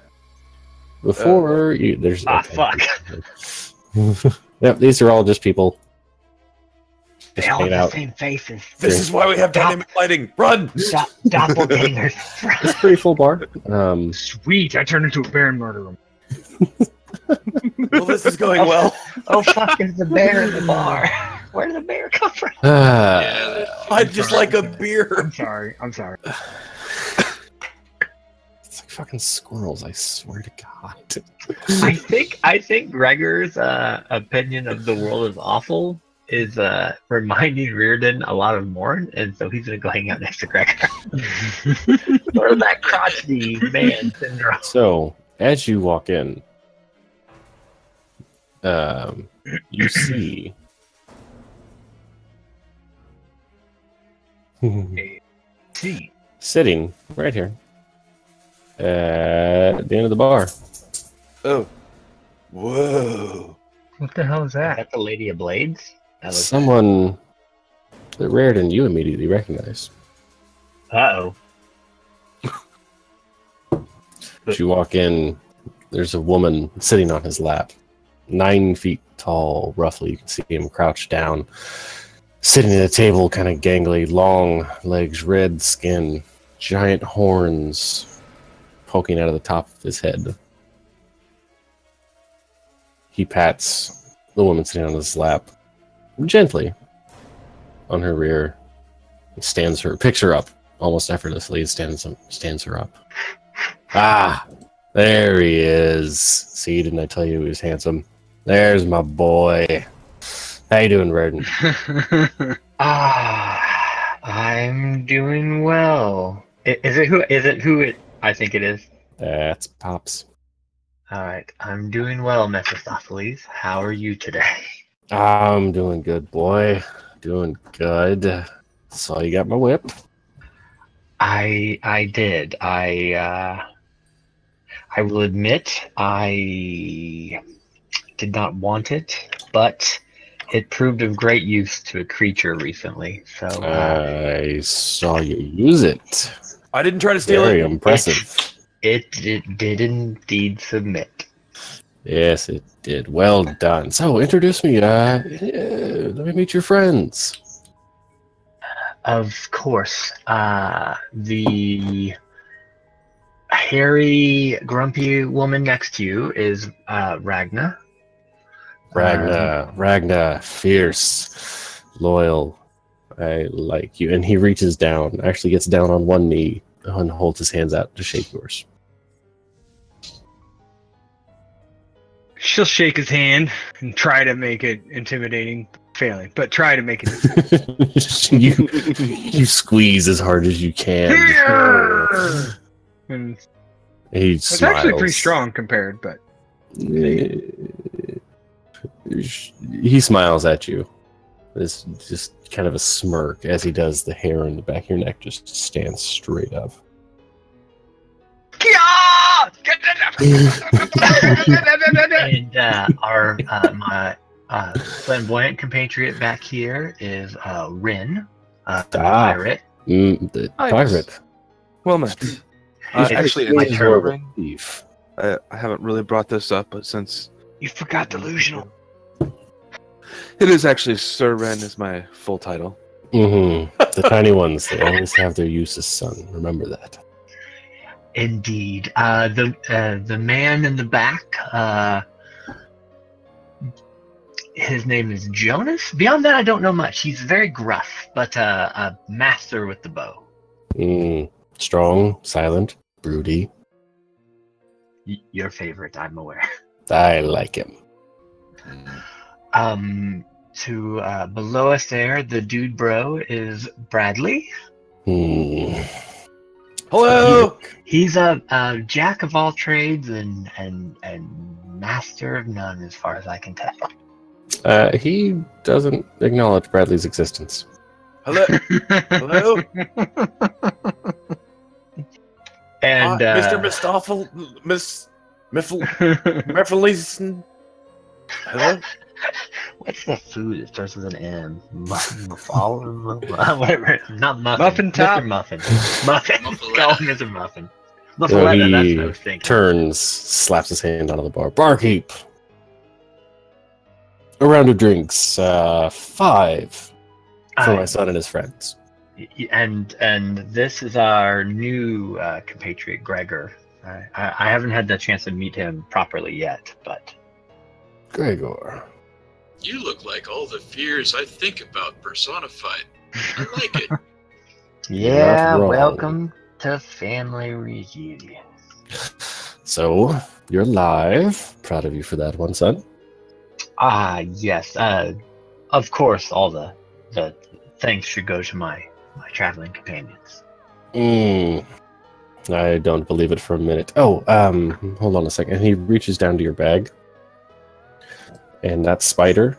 before you, there's fuck. Yep, these are all just people. They Just all hanging have the out. same faces. This is why we have dynamic lighting. Run. Doppelgangers. It's a pretty full bar. Sweet, I turned into a bear and murdered him. Well, this is going well. Oh fuck! There's a bear in the bar. Where did the bear come from? Yeah, I'd just like a beer. I'm sorry. It's like fucking squirrels, I swear to God. I think Gregor's opinion of the world is awful is reminding Reardon a lot of Morn, and so he's gonna go hang out next to Gregor. Sort of that crotchety man syndrome. So, as you walk in, you see See, sitting right here at the end of the bar. Oh. Whoa. What the hell is is that? that the Lady of Blades? That was Someone that Raridan you immediately recognize. Uh-oh. As you walk in, there's a woman sitting on his lap, 9 feet tall, roughly. You can see him crouched down, sitting at a table, kind of gangly, long legs, red skin, giant horns poking out of the top of his head. He pats the woman sitting on his lap gently on her rear, picks her up almost effortlessly, stands her up. Ah, there he is. See, didn't I tell you he was handsome? There's my boy. How you doing, Reardon? I'm doing well. Is it who it I think it is? That's Pops. All right, I'm doing well, Mephistopheles. How are you today? I'm doing good, boy. Doing good. Saw you got my whip. I did. I will admit I did not want it, but it proved of great use to a creature recently. So I saw you use it. I didn't try to steal Very it. impressive. it did indeed submit. Yes, it did. Well done. So, introduce me. Let me meet your friends. Of course, the hairy, grumpy woman next to you is Ragna. Ragna, fierce, loyal. I like you. And he reaches down, actually gets down on one knee and holds his hands out to shake yours. She'll shake his hand and try to make it intimidating, failing, but try to make it. you squeeze as hard as you can. And He it's smiles. actually pretty strong compared, but He smiles at you. It's just kind of a smirk as he does. The hair in the back of your neck just stands straight up. And our my flamboyant compatriot back here is Rin, pirate. The pirate. Well, man. Actually, my it's turn. Ring. Thief. I haven't really brought this up, but since you forgot delusional. it is actually Sir Ren is my full title. The tiny ones, they always have their uses, son. Remember that. Indeed. The man in the back, his name is Jonas. Beyond that, I don't know much. He's very gruff, but a master with the bow. Strong, silent, broody. Your favorite, I'm aware. I like him. To below us there, the dude bro is Bradley. Hello. He's a jack of all trades and master of none, as far as I can tell. He doesn't acknowledge Bradley's existence. Hello. Hello. And Mr. Mistoffel, Mephileson. Hello. What's the food that starts with an M? Whatever. Not muffin. Muffin top? Mr. Muffin. Muffin. Muffaletta. Call him Mr. Muffin. So Muffaletta, that's he what I was thinking. turns, slaps his hand onto the bar. Barkeep. A round of drinks. 5 for my son and his friends. And this is our new compatriot, Gregor. I haven't had the chance to meet him properly yet, but Gregor. You look like all the fears I think about personified. I like it. yeah, wrong. welcome to Family Reunion. So, you're live. Proud of you for that one, son. Yes. Of course, all the thanks should go to my traveling companions. I don't believe it for a minute. Oh, hold on a second. He reaches down to your bag. And that spider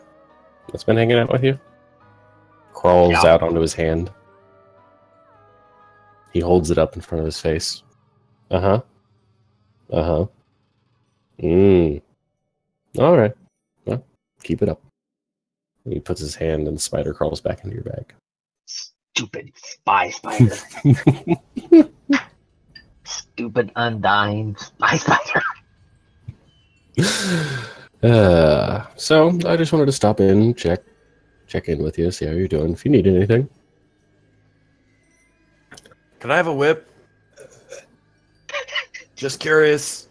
that's been hanging out with you crawls out onto his hand. He holds it up in front of his face. All right. Well, keep it up. He puts his hand and the spider crawls back into your bag. Stupid spy spider. Stupid undying spy spider. So I just wanted to stop in, check in with you, see how you're doing. If you need anything. Can I have a whip? Just curious.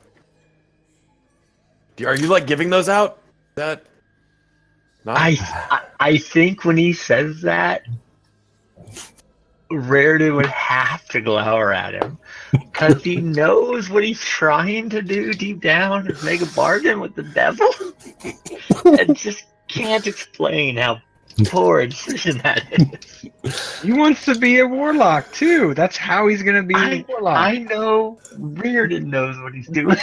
Are you like giving those out? That? No? I think when he says that, Raritan would have to glower at him because he knows what he's trying to do deep down is make a bargain with the devil, and just can't explain how poor a decision that is. He wants to be a warlock too. That's how he's gonna be a warlock. I know Reardon knows what he's doing.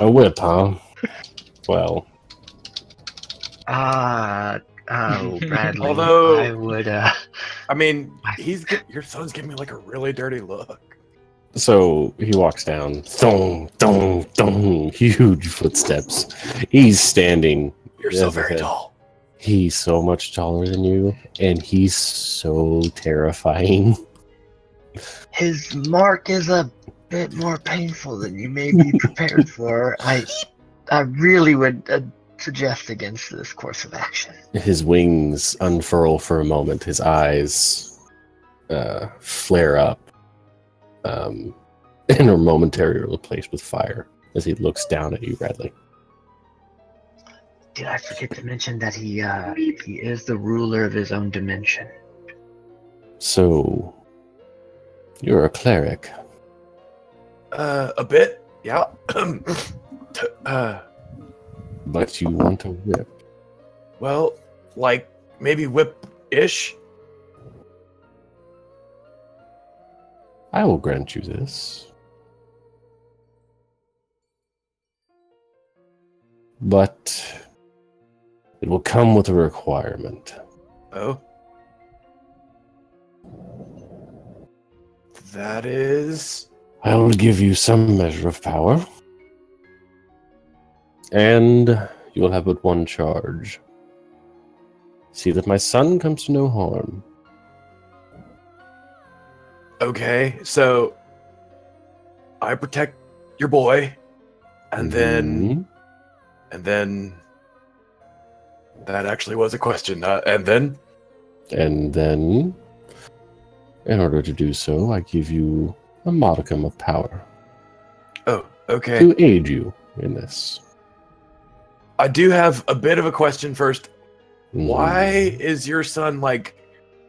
A whip, huh? Well. Oh, Bradley. Although I would. I mean, your son's giving me like a really dirty look. So he walks down. Thong, thong, thong. Huge footsteps. He's standing. You're so very tall. He's so much taller than you, and he's so terrifying. His mark is a bit more painful than you may be prepared for. I really would suggest against this course of action. His wings unfurl for a moment. His eyes flare up and are momentarily replaced with fire as he looks down at you, Bradley. Did I forget to mention that he is the ruler of his own dimension? So You're a cleric. A bit, yeah. But you want a whip. Well, like maybe whip-ish. I will grant you this. But it will come with a requirement. Oh. That is... I will give you some measure of power. And you will have but one charge. See that my son comes to no harm. Okay, so I protect your boy, and then that actually was a question. And then in order to do so, I give you a modicum of power oh, okay. to aid you in this. I do have a bit of a question first. Mm. Why is your son like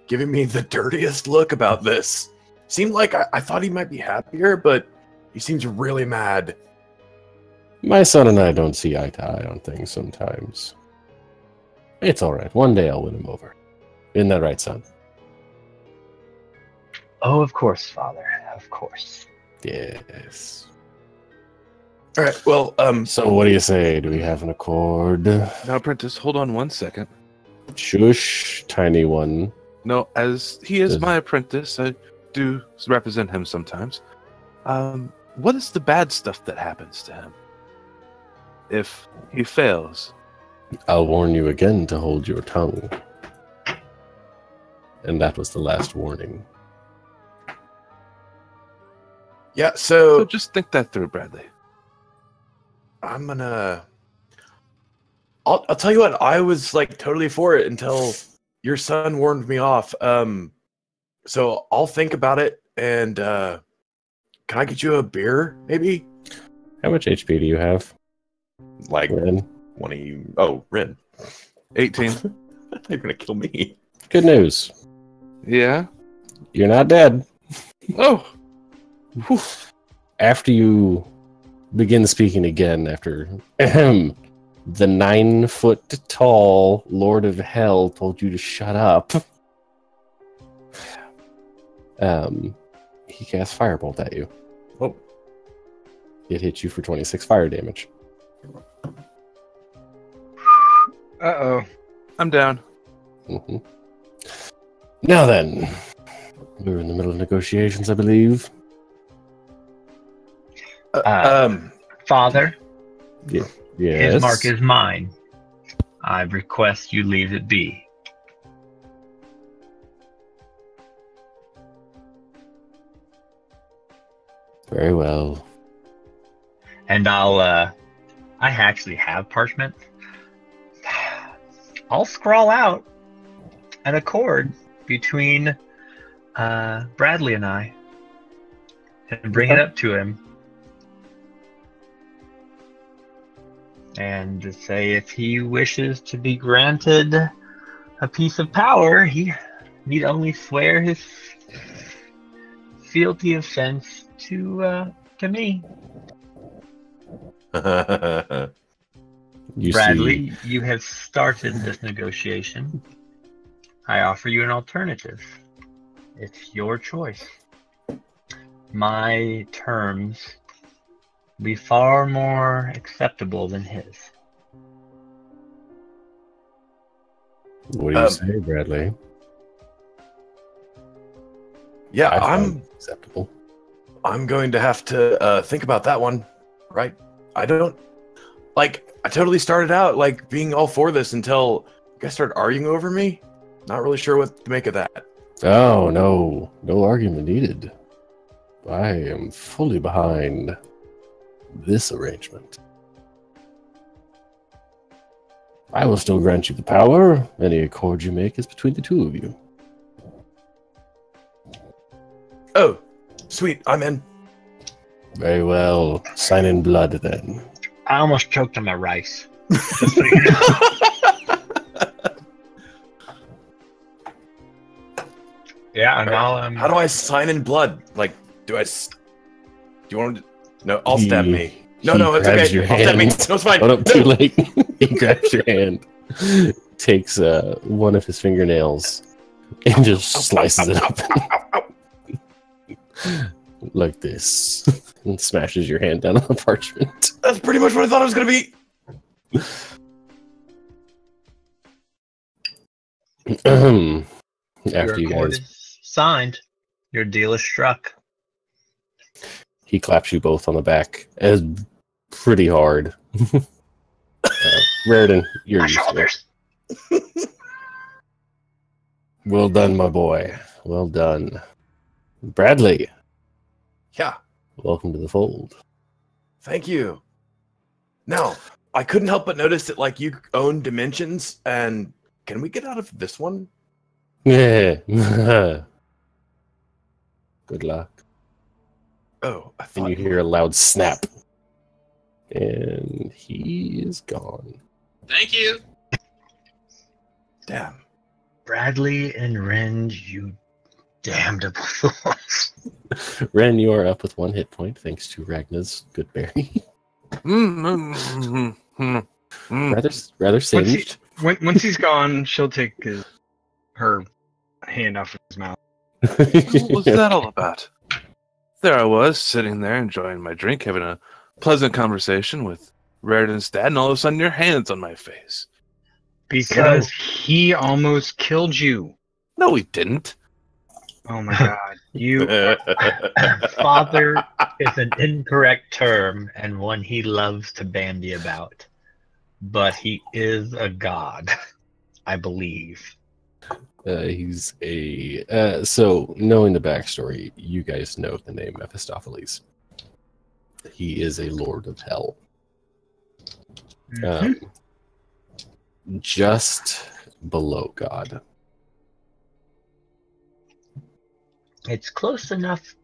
giving me the dirtiest look about this? Seemed like I thought he might be happier, but he seems really mad. My son and I don't see eye to eye on things sometimes. It's alright. One day I'll win him over. Isn't that right, son? Oh, of course, Father. Of course. Yes. All right. Well, So what do you say? Do we have an accord? Now, apprentice, hold on one second. Shush, tiny one. No, as he is Does- my apprentice, I do represent him sometimes. What is the bad stuff that happens to him if he fails? I'll warn you again to hold your tongue. And that was the last warning. yeah. So So just think that through, Bradley. I'm gonna. I'll tell you what. I was like totally for it until your son warned me off. So I'll think about it. And can I get you a beer, maybe? How much HP do you have, Like Ren? 20. Oh, Rin. 18. I thought you were gonna kill me. Good news. Yeah. You're not dead. Oh. Whew. After you begin speaking again, after the 9-foot-tall Lord of Hell told you to shut up, he cast Firebolt at you. Oh. It hits you for 26 fire damage. Uh-oh. I'm down. Mhm. Now then, we're in the middle of negotiations, I believe. Father, Yes. his mark is mine. I request you leave it be. Very well. And I actually have parchment. I'll scrawl out an accord between Bradley and I and bring it up to him. And to say if he wishes to be granted a piece of power, he need only swear his fealty of sense to me. You Bradley, see, you have started this negotiation. I offer you an alternative. It's your choice. My terms be far more acceptable than his. what do you say, Bradley? Yeah, I found I'm it acceptable. going to have to think about that one. Right? I don't like. I totally started out like being all for this until you guys started arguing over me. Not really sure what to make of that. Oh, no argument needed. I am fully behind this arrangement. I will still grant you the power. Any accord you make is between the two of you. Oh, sweet. I'm in. Very well. Sign in blood then. I almost choked on my rice. Just so you know. Yeah, and I'll How do I sign in blood? Like, do you want to? No, I'll stab He- me. No, he it's grabs okay. your I'll stab me. hand. No, it's fine. Oh, no, too No. late. He grabs your hand, takes one of his fingernails, and just slices it up like this, and smashes your hand down on the parchment. That's pretty much what I thought it was gonna be. After you your accord guys, is signed, your deal is struck. he claps you both on the back, as pretty hard. Raridan, you're My used to it. shoulders. Well done, my boy. Well done. Bradley, Yeah. welcome to the fold. Thank you. Now, I couldn't help but notice that like you own dimensions, and can we get out of this one? Yeah. Good luck. Oh, I And thought you hear a loud snap. And he is gone. Thank you. Damn. Bradley and Rend, you damnable fools. Ren, you are up with 1 hit point thanks to Ragna's good berry. rather singed. Once he's gone, she'll take her hand off his mouth. What was that all about? There I was, sitting there enjoying my drink, having a pleasant conversation with Raridan's dad, and all of a sudden your hand's on my face. Because he almost killed you. No, he didn't. Oh my god. You Father is an incorrect term and one he loves to bandy about. But he is a god, I believe. He's a so knowing the backstory, you guys know the name Mephistopheles. He is a lord of hell. Just below God. It's close enough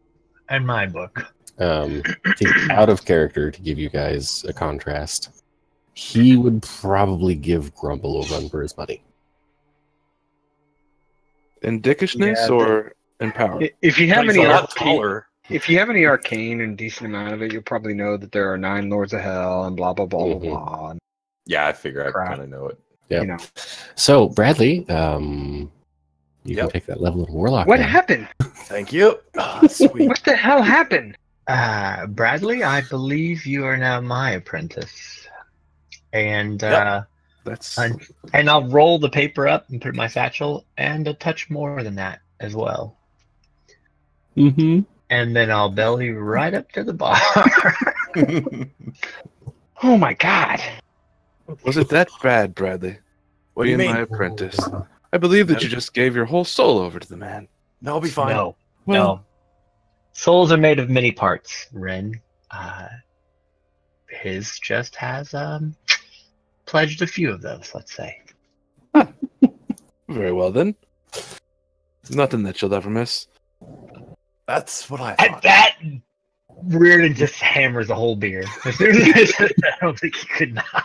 in my book. Out of character to give you guys a contrast. He would probably give Grumble a run for his money. In dickishness Yeah, or in power? if you have He's any a lot arcane, taller. if you have any arcane and decent amount of it, you'll probably know that there are 9 lords of hell and blah blah blah Mhm. blah blah. And, Yeah, I figure I Crap. kind of know it. Yep. You know So Bradley, you can Yep. take that level of warlock. what now. happened? Thank you. Ah, sweet. What the hell happened? Bradley, I believe you are now my apprentice. And Yep. That's and I'll roll the paper up and put it in my satchel and a touch more than that as well. Mm-hmm. And then I'll belly right up to the bar. Oh my god. was it that bad, Bradley? What do you Being mean? my apprentice. I believe that you just gave your whole soul over to the man. No, I'll be fine. No, Well, no. Souls are made of many parts, Ren. His just has pledged a few of those, let's say. very well then. Nothing that you'll ever miss. That's what I At thought. that, Reardon just hammers a whole beer. As soon as I said that, I don't think he could not.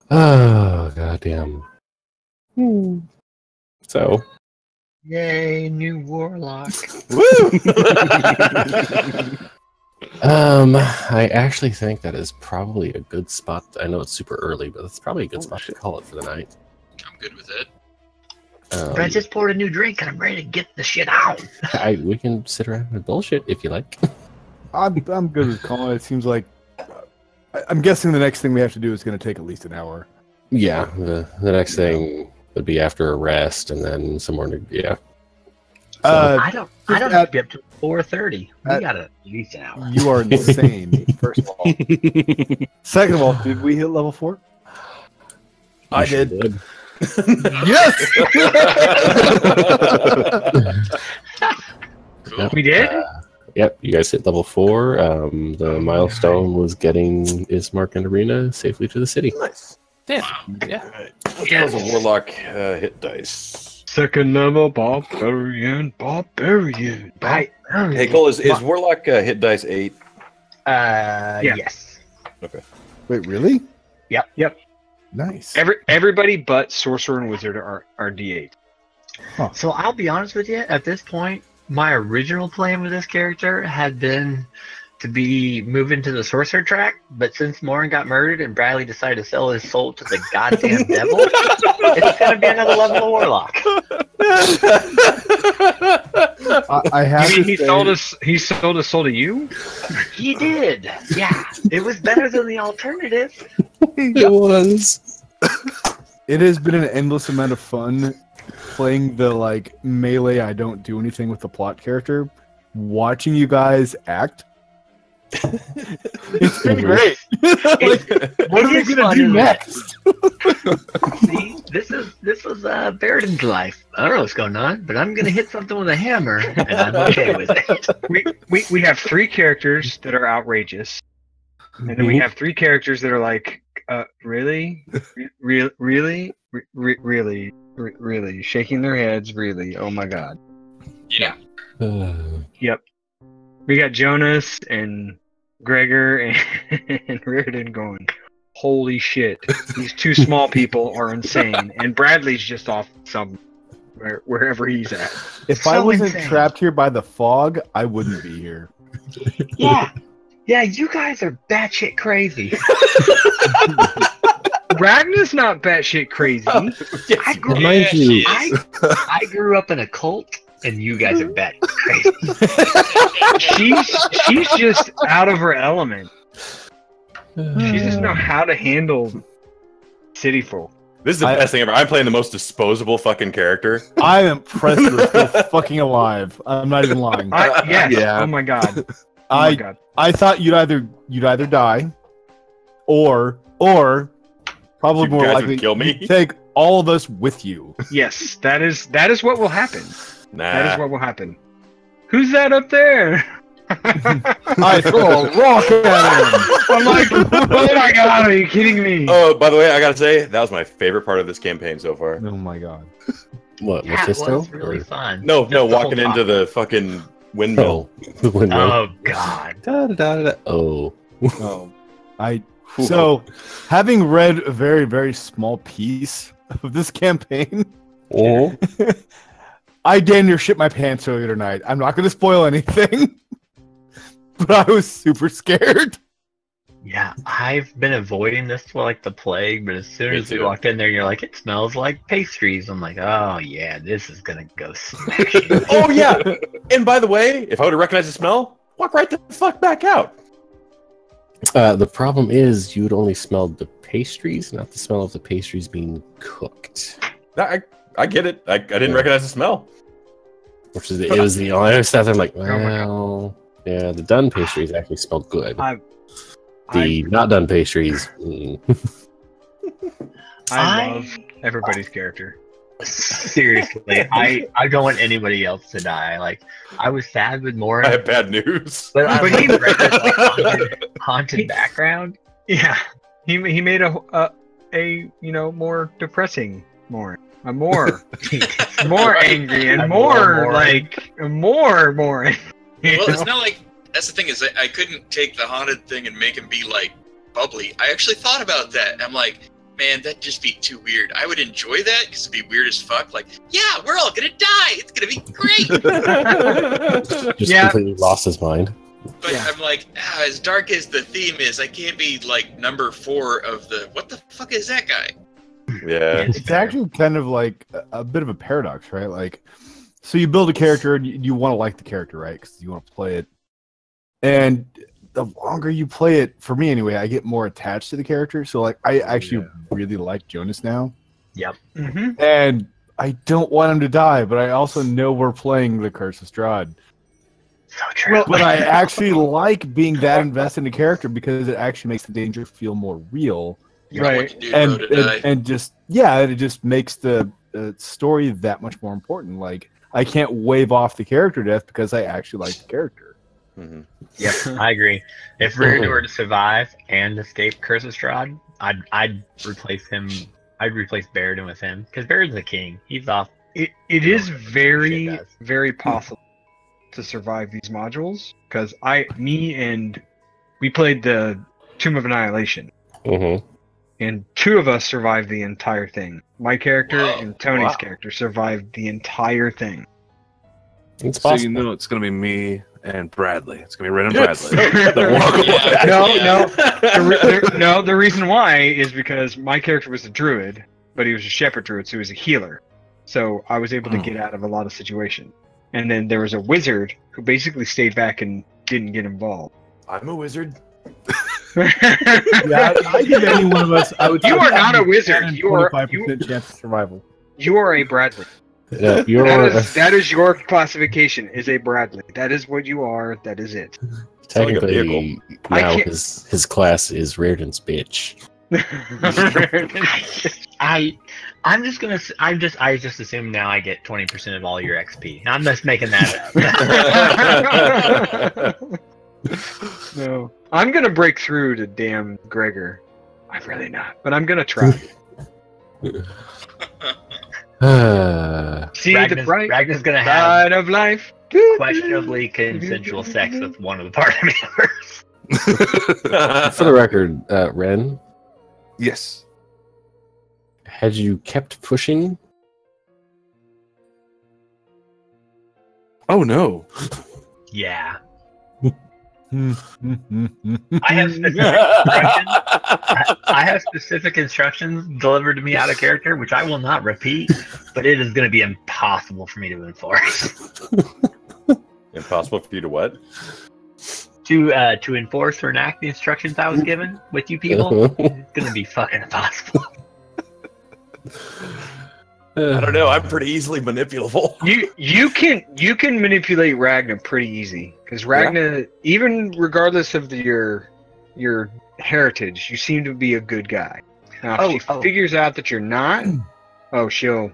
Oh goddamn. So Yay, new warlock. I actually think that is probably a good spot. I know it's super early, but it's probably a good spot to call it for the night. I'm good with it. Um, But I just poured a new drink and I'm ready to get the shit out. we can sit around and bullshit if you like. I'm good with calling it. It seems like I'm guessing the next thing we have to do is going to take at least an hour. Yeah, the next thing would be after a rest and then somewhere to I don't just have to be up to 4:30. We got at least an hour. You are insane. First of all. Second of all, did we hit level 4? I did. Yes. Cool. We did? Yep, you guys hit level 4. The milestone was getting Ismark and Arena safely to the city. Nice. Damn. Yeah. What the hell's a warlock hit dice? Second level barbarian. Right. Hey, Cole, is Warlock hit dice 8? Yes. Wait, really? Yep. Nice. Everybody but sorcerer and wizard are D8. So I'll be honest with you. At this point, my original plan with this character had been to be moving to the sorcerer track, but since Morin got murdered and Bradley decided to sell his soul to the goddamn devil, it's gonna be another level of warlock. I have You mean to he say, sold his soul to you? He did. Yeah, it was better than the alternative. It was. it has been an endless amount of fun playing the like melee. I don't do anything with the plot character. Watching you guys act. It's been great. Like, what are we gonna do next? See, this is Baradin's life. I don't know what's going on, but I'm gonna hit something with a hammer, and I'm okay with it. We have 3 characters that are outrageous, and then we have 3 characters that are like, really, really, shaking their heads, really. Oh my god. Yeah. Yep. We got Jonas and Gregor and Reardon going, holy shit, these 2 small people are insane, and Bradley's just off wherever he's at. If I So wasn't insane. trapped here by the fog, I wouldn't be here. Yeah, you guys are batshit crazy. Ragnar's not batshit crazy. I grew, Mind Yeah, you, she is. I grew up in a cult, and you guys are batshit crazy. She's just out of her element. She doesn't know how to handle city folk. This is the I- best thing ever. I'm playing the most disposable fucking character. I am impressed you're still fucking alive. I'm not even lying. Yes. Yeah. Oh my god. Oh my god. I thought you'd either die, or probably You more guys would likely kill me? you'd take all of us with you. Yes, that is what will happen. That is Nah. what will happen. Who's that up there? I throw a rock at him. I'm like, oh my god, are you kidding me? Oh, by the way, I gotta say, that was my favorite part of this campaign so far. Oh my god. What, Yeah, it Mephisto? was really fun. No, Just the walking whole into the fucking windmill. Oh, the windmill. Oh god. Oh. Oh. So, having read a very, very small piece of this campaign, Oh. I damn near shit my pants earlier tonight. I'm not going to spoil anything, but I was super scared. Yeah, I've been avoiding this for like the plague, but as soon Me as we too. walked in there, you're like, it smells like pastries. I'm like, oh yeah, this is gonna go smashing. Oh yeah. And by the way, if I would have recognized the smell, walk right the fuck back out. The problem is you would only smell the pastries, not the smell of the pastries being cooked. I get it. I didn't recognize the smell. Which is it was the only stuff I'm like, Oh my well, yeah, the done pastries actually smell good. I The not done pastries, love everybody's character. Seriously, I don't want anybody else to die. Like, I was sad with I Morin, have bad news. but I But was he- like, haunted background. Yeah, he made a more depressing more. A more angry and I'm more more like more. Well, it's not like that's the thing is I couldn't take the haunted thing and make him be like bubbly. I actually thought about that. I'm like, man, that'd just be too weird. I would enjoy that because it'd be weird as fuck. Like, yeah, we're all gonna die. It's gonna be great. just Yeah. completely lost his mind. But Yeah. I'm like, as dark as the theme is, I can't be like number 4 of the. What the fuck is that guy? Yeah. It's actually kind of like a bit of a paradox, right? Like, so you build a character and you want to like the character, right? Because you want to play it. And the longer you play it, for me anyway, I get more attached to the character. So, like, I actually really like Jonas now. Mm-hmm. And I don't want him to die, but I also know we're playing the Curse of Strahd. So true. But I actually like being that invested in the character because it actually makes the danger feel more real. You don't want Right. your hero to die. And just, yeah, it just makes the story that much more important. Like, I can't wave off the character death because I actually like the character. Mhm. Yep, I agree. If Reardon were to survive and escape Curse of Strahd, I'd replace him. I'd replace Baradin with him because Baradin's a king. He's off. It is Shit very does. very possible to survive these modules because we played the Tomb of Annihilation. Mm-hmm. and 2 of us survived the entire thing. My character Wow. and Tony's Wow. character survived the entire thing. It's So possible. you know it's gonna be me and Bradley. It's gonna be Ren and Yes. Bradley. The walk away. Yeah. No, Yeah. no. The reason why is because my character was a druid, but he was a shepherd druid, so he was a healer. So I was able to get out of a lot of situations. And then there was a wizard who basically stayed back and didn't get involved. I'm a wizard. Yeah, I give any one of us. I would. You say are not a 10 wizard. and You are- 25% chance of survival. You are a Bradley. You're That is your classification. Is a Bradley. That is what you are. That is it. like a technically I now can't- his class is Reardon's bitch. I'm just gonna. I just assume now I get 20% of all your XP. I'm just making that up. No, I'm gonna break through to damn Gregor. I'm really not, but I'm gonna try. See the bright Ragnar's gonna have side of life. questionably consensual sex with one of the party members. For the record, Ren, Yes. had you kept pushing? Oh no. Yeah. I I have specific instructions. I have specific instructions delivered to me out of character, which I will not repeat, but it is going to be impossible for me to enforce. Impossible for you to what? To enforce or enact the instructions I was given with you people, it's going to be fucking impossible. I don't know. I'm pretty easily manipulable. You can manipulate Ragnar pretty easy because Ragnar, even regardless of your heritage, you seem to be a good guy. Now, if she figures out that you're not, she'll.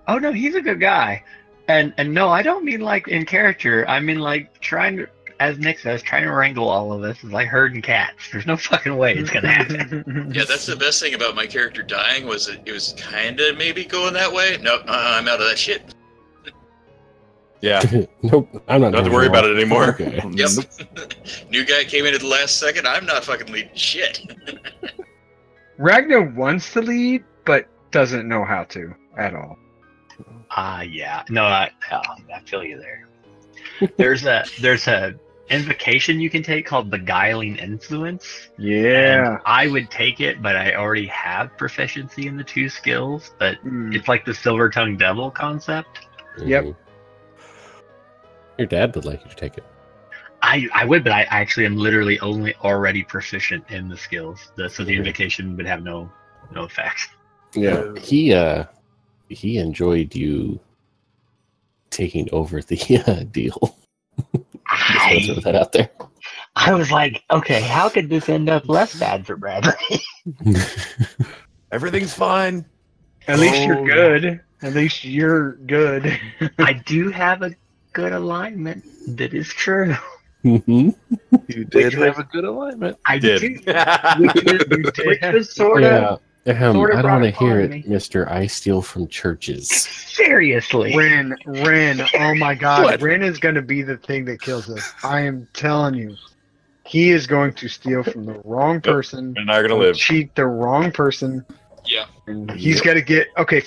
Oh no, he's a good guy, and no, I don't mean like in character. I mean like trying to, as Nick says, trying to wrangle all of this is like herding cats. There's no fucking way it's gonna happen. Yeah, that's the best thing about my character dying was that it was kind of maybe going that way. Nope, I'm out of that shit. Yeah. Nope, I'm not. Don't have to worry about it anymore. Okay. Yep. New guy came in at the last second. I'm not fucking leading shit. Ragnar wants to lead, but doesn't know how to at all. Yeah. No, I feel you there. There's a invocation you can take called Beguiling Influence. Yeah. And I would take it, but I already have proficiency in the 2 skills. But Mm. it's like the Silver Tongue Devil concept. Yep. Mhm. Your dad would like you to take it. I would, but I actually am literally only already proficient in the skills. So the invocation would have no effect. Yeah, he enjoyed you taking over the deal. Just want to throw that out there. I was like, okay, how could this end up less bad for Bradley? Everything's fine. At least you're good. At least you're good. I do have a good alignment. That is true. Mhm. You did have a good alignment. I Did. do. Which was sort of Yeah, Sort of I don't want to brought it hear on it, me. Mr. I steal from churches. seriously. Ren, oh my god, What? Ren is going to be the thing that kills us. I am telling you. He is going to steal from the wrong person, We're not gonna live. cheat the wrong person, Yeah. and he's got to get, okay,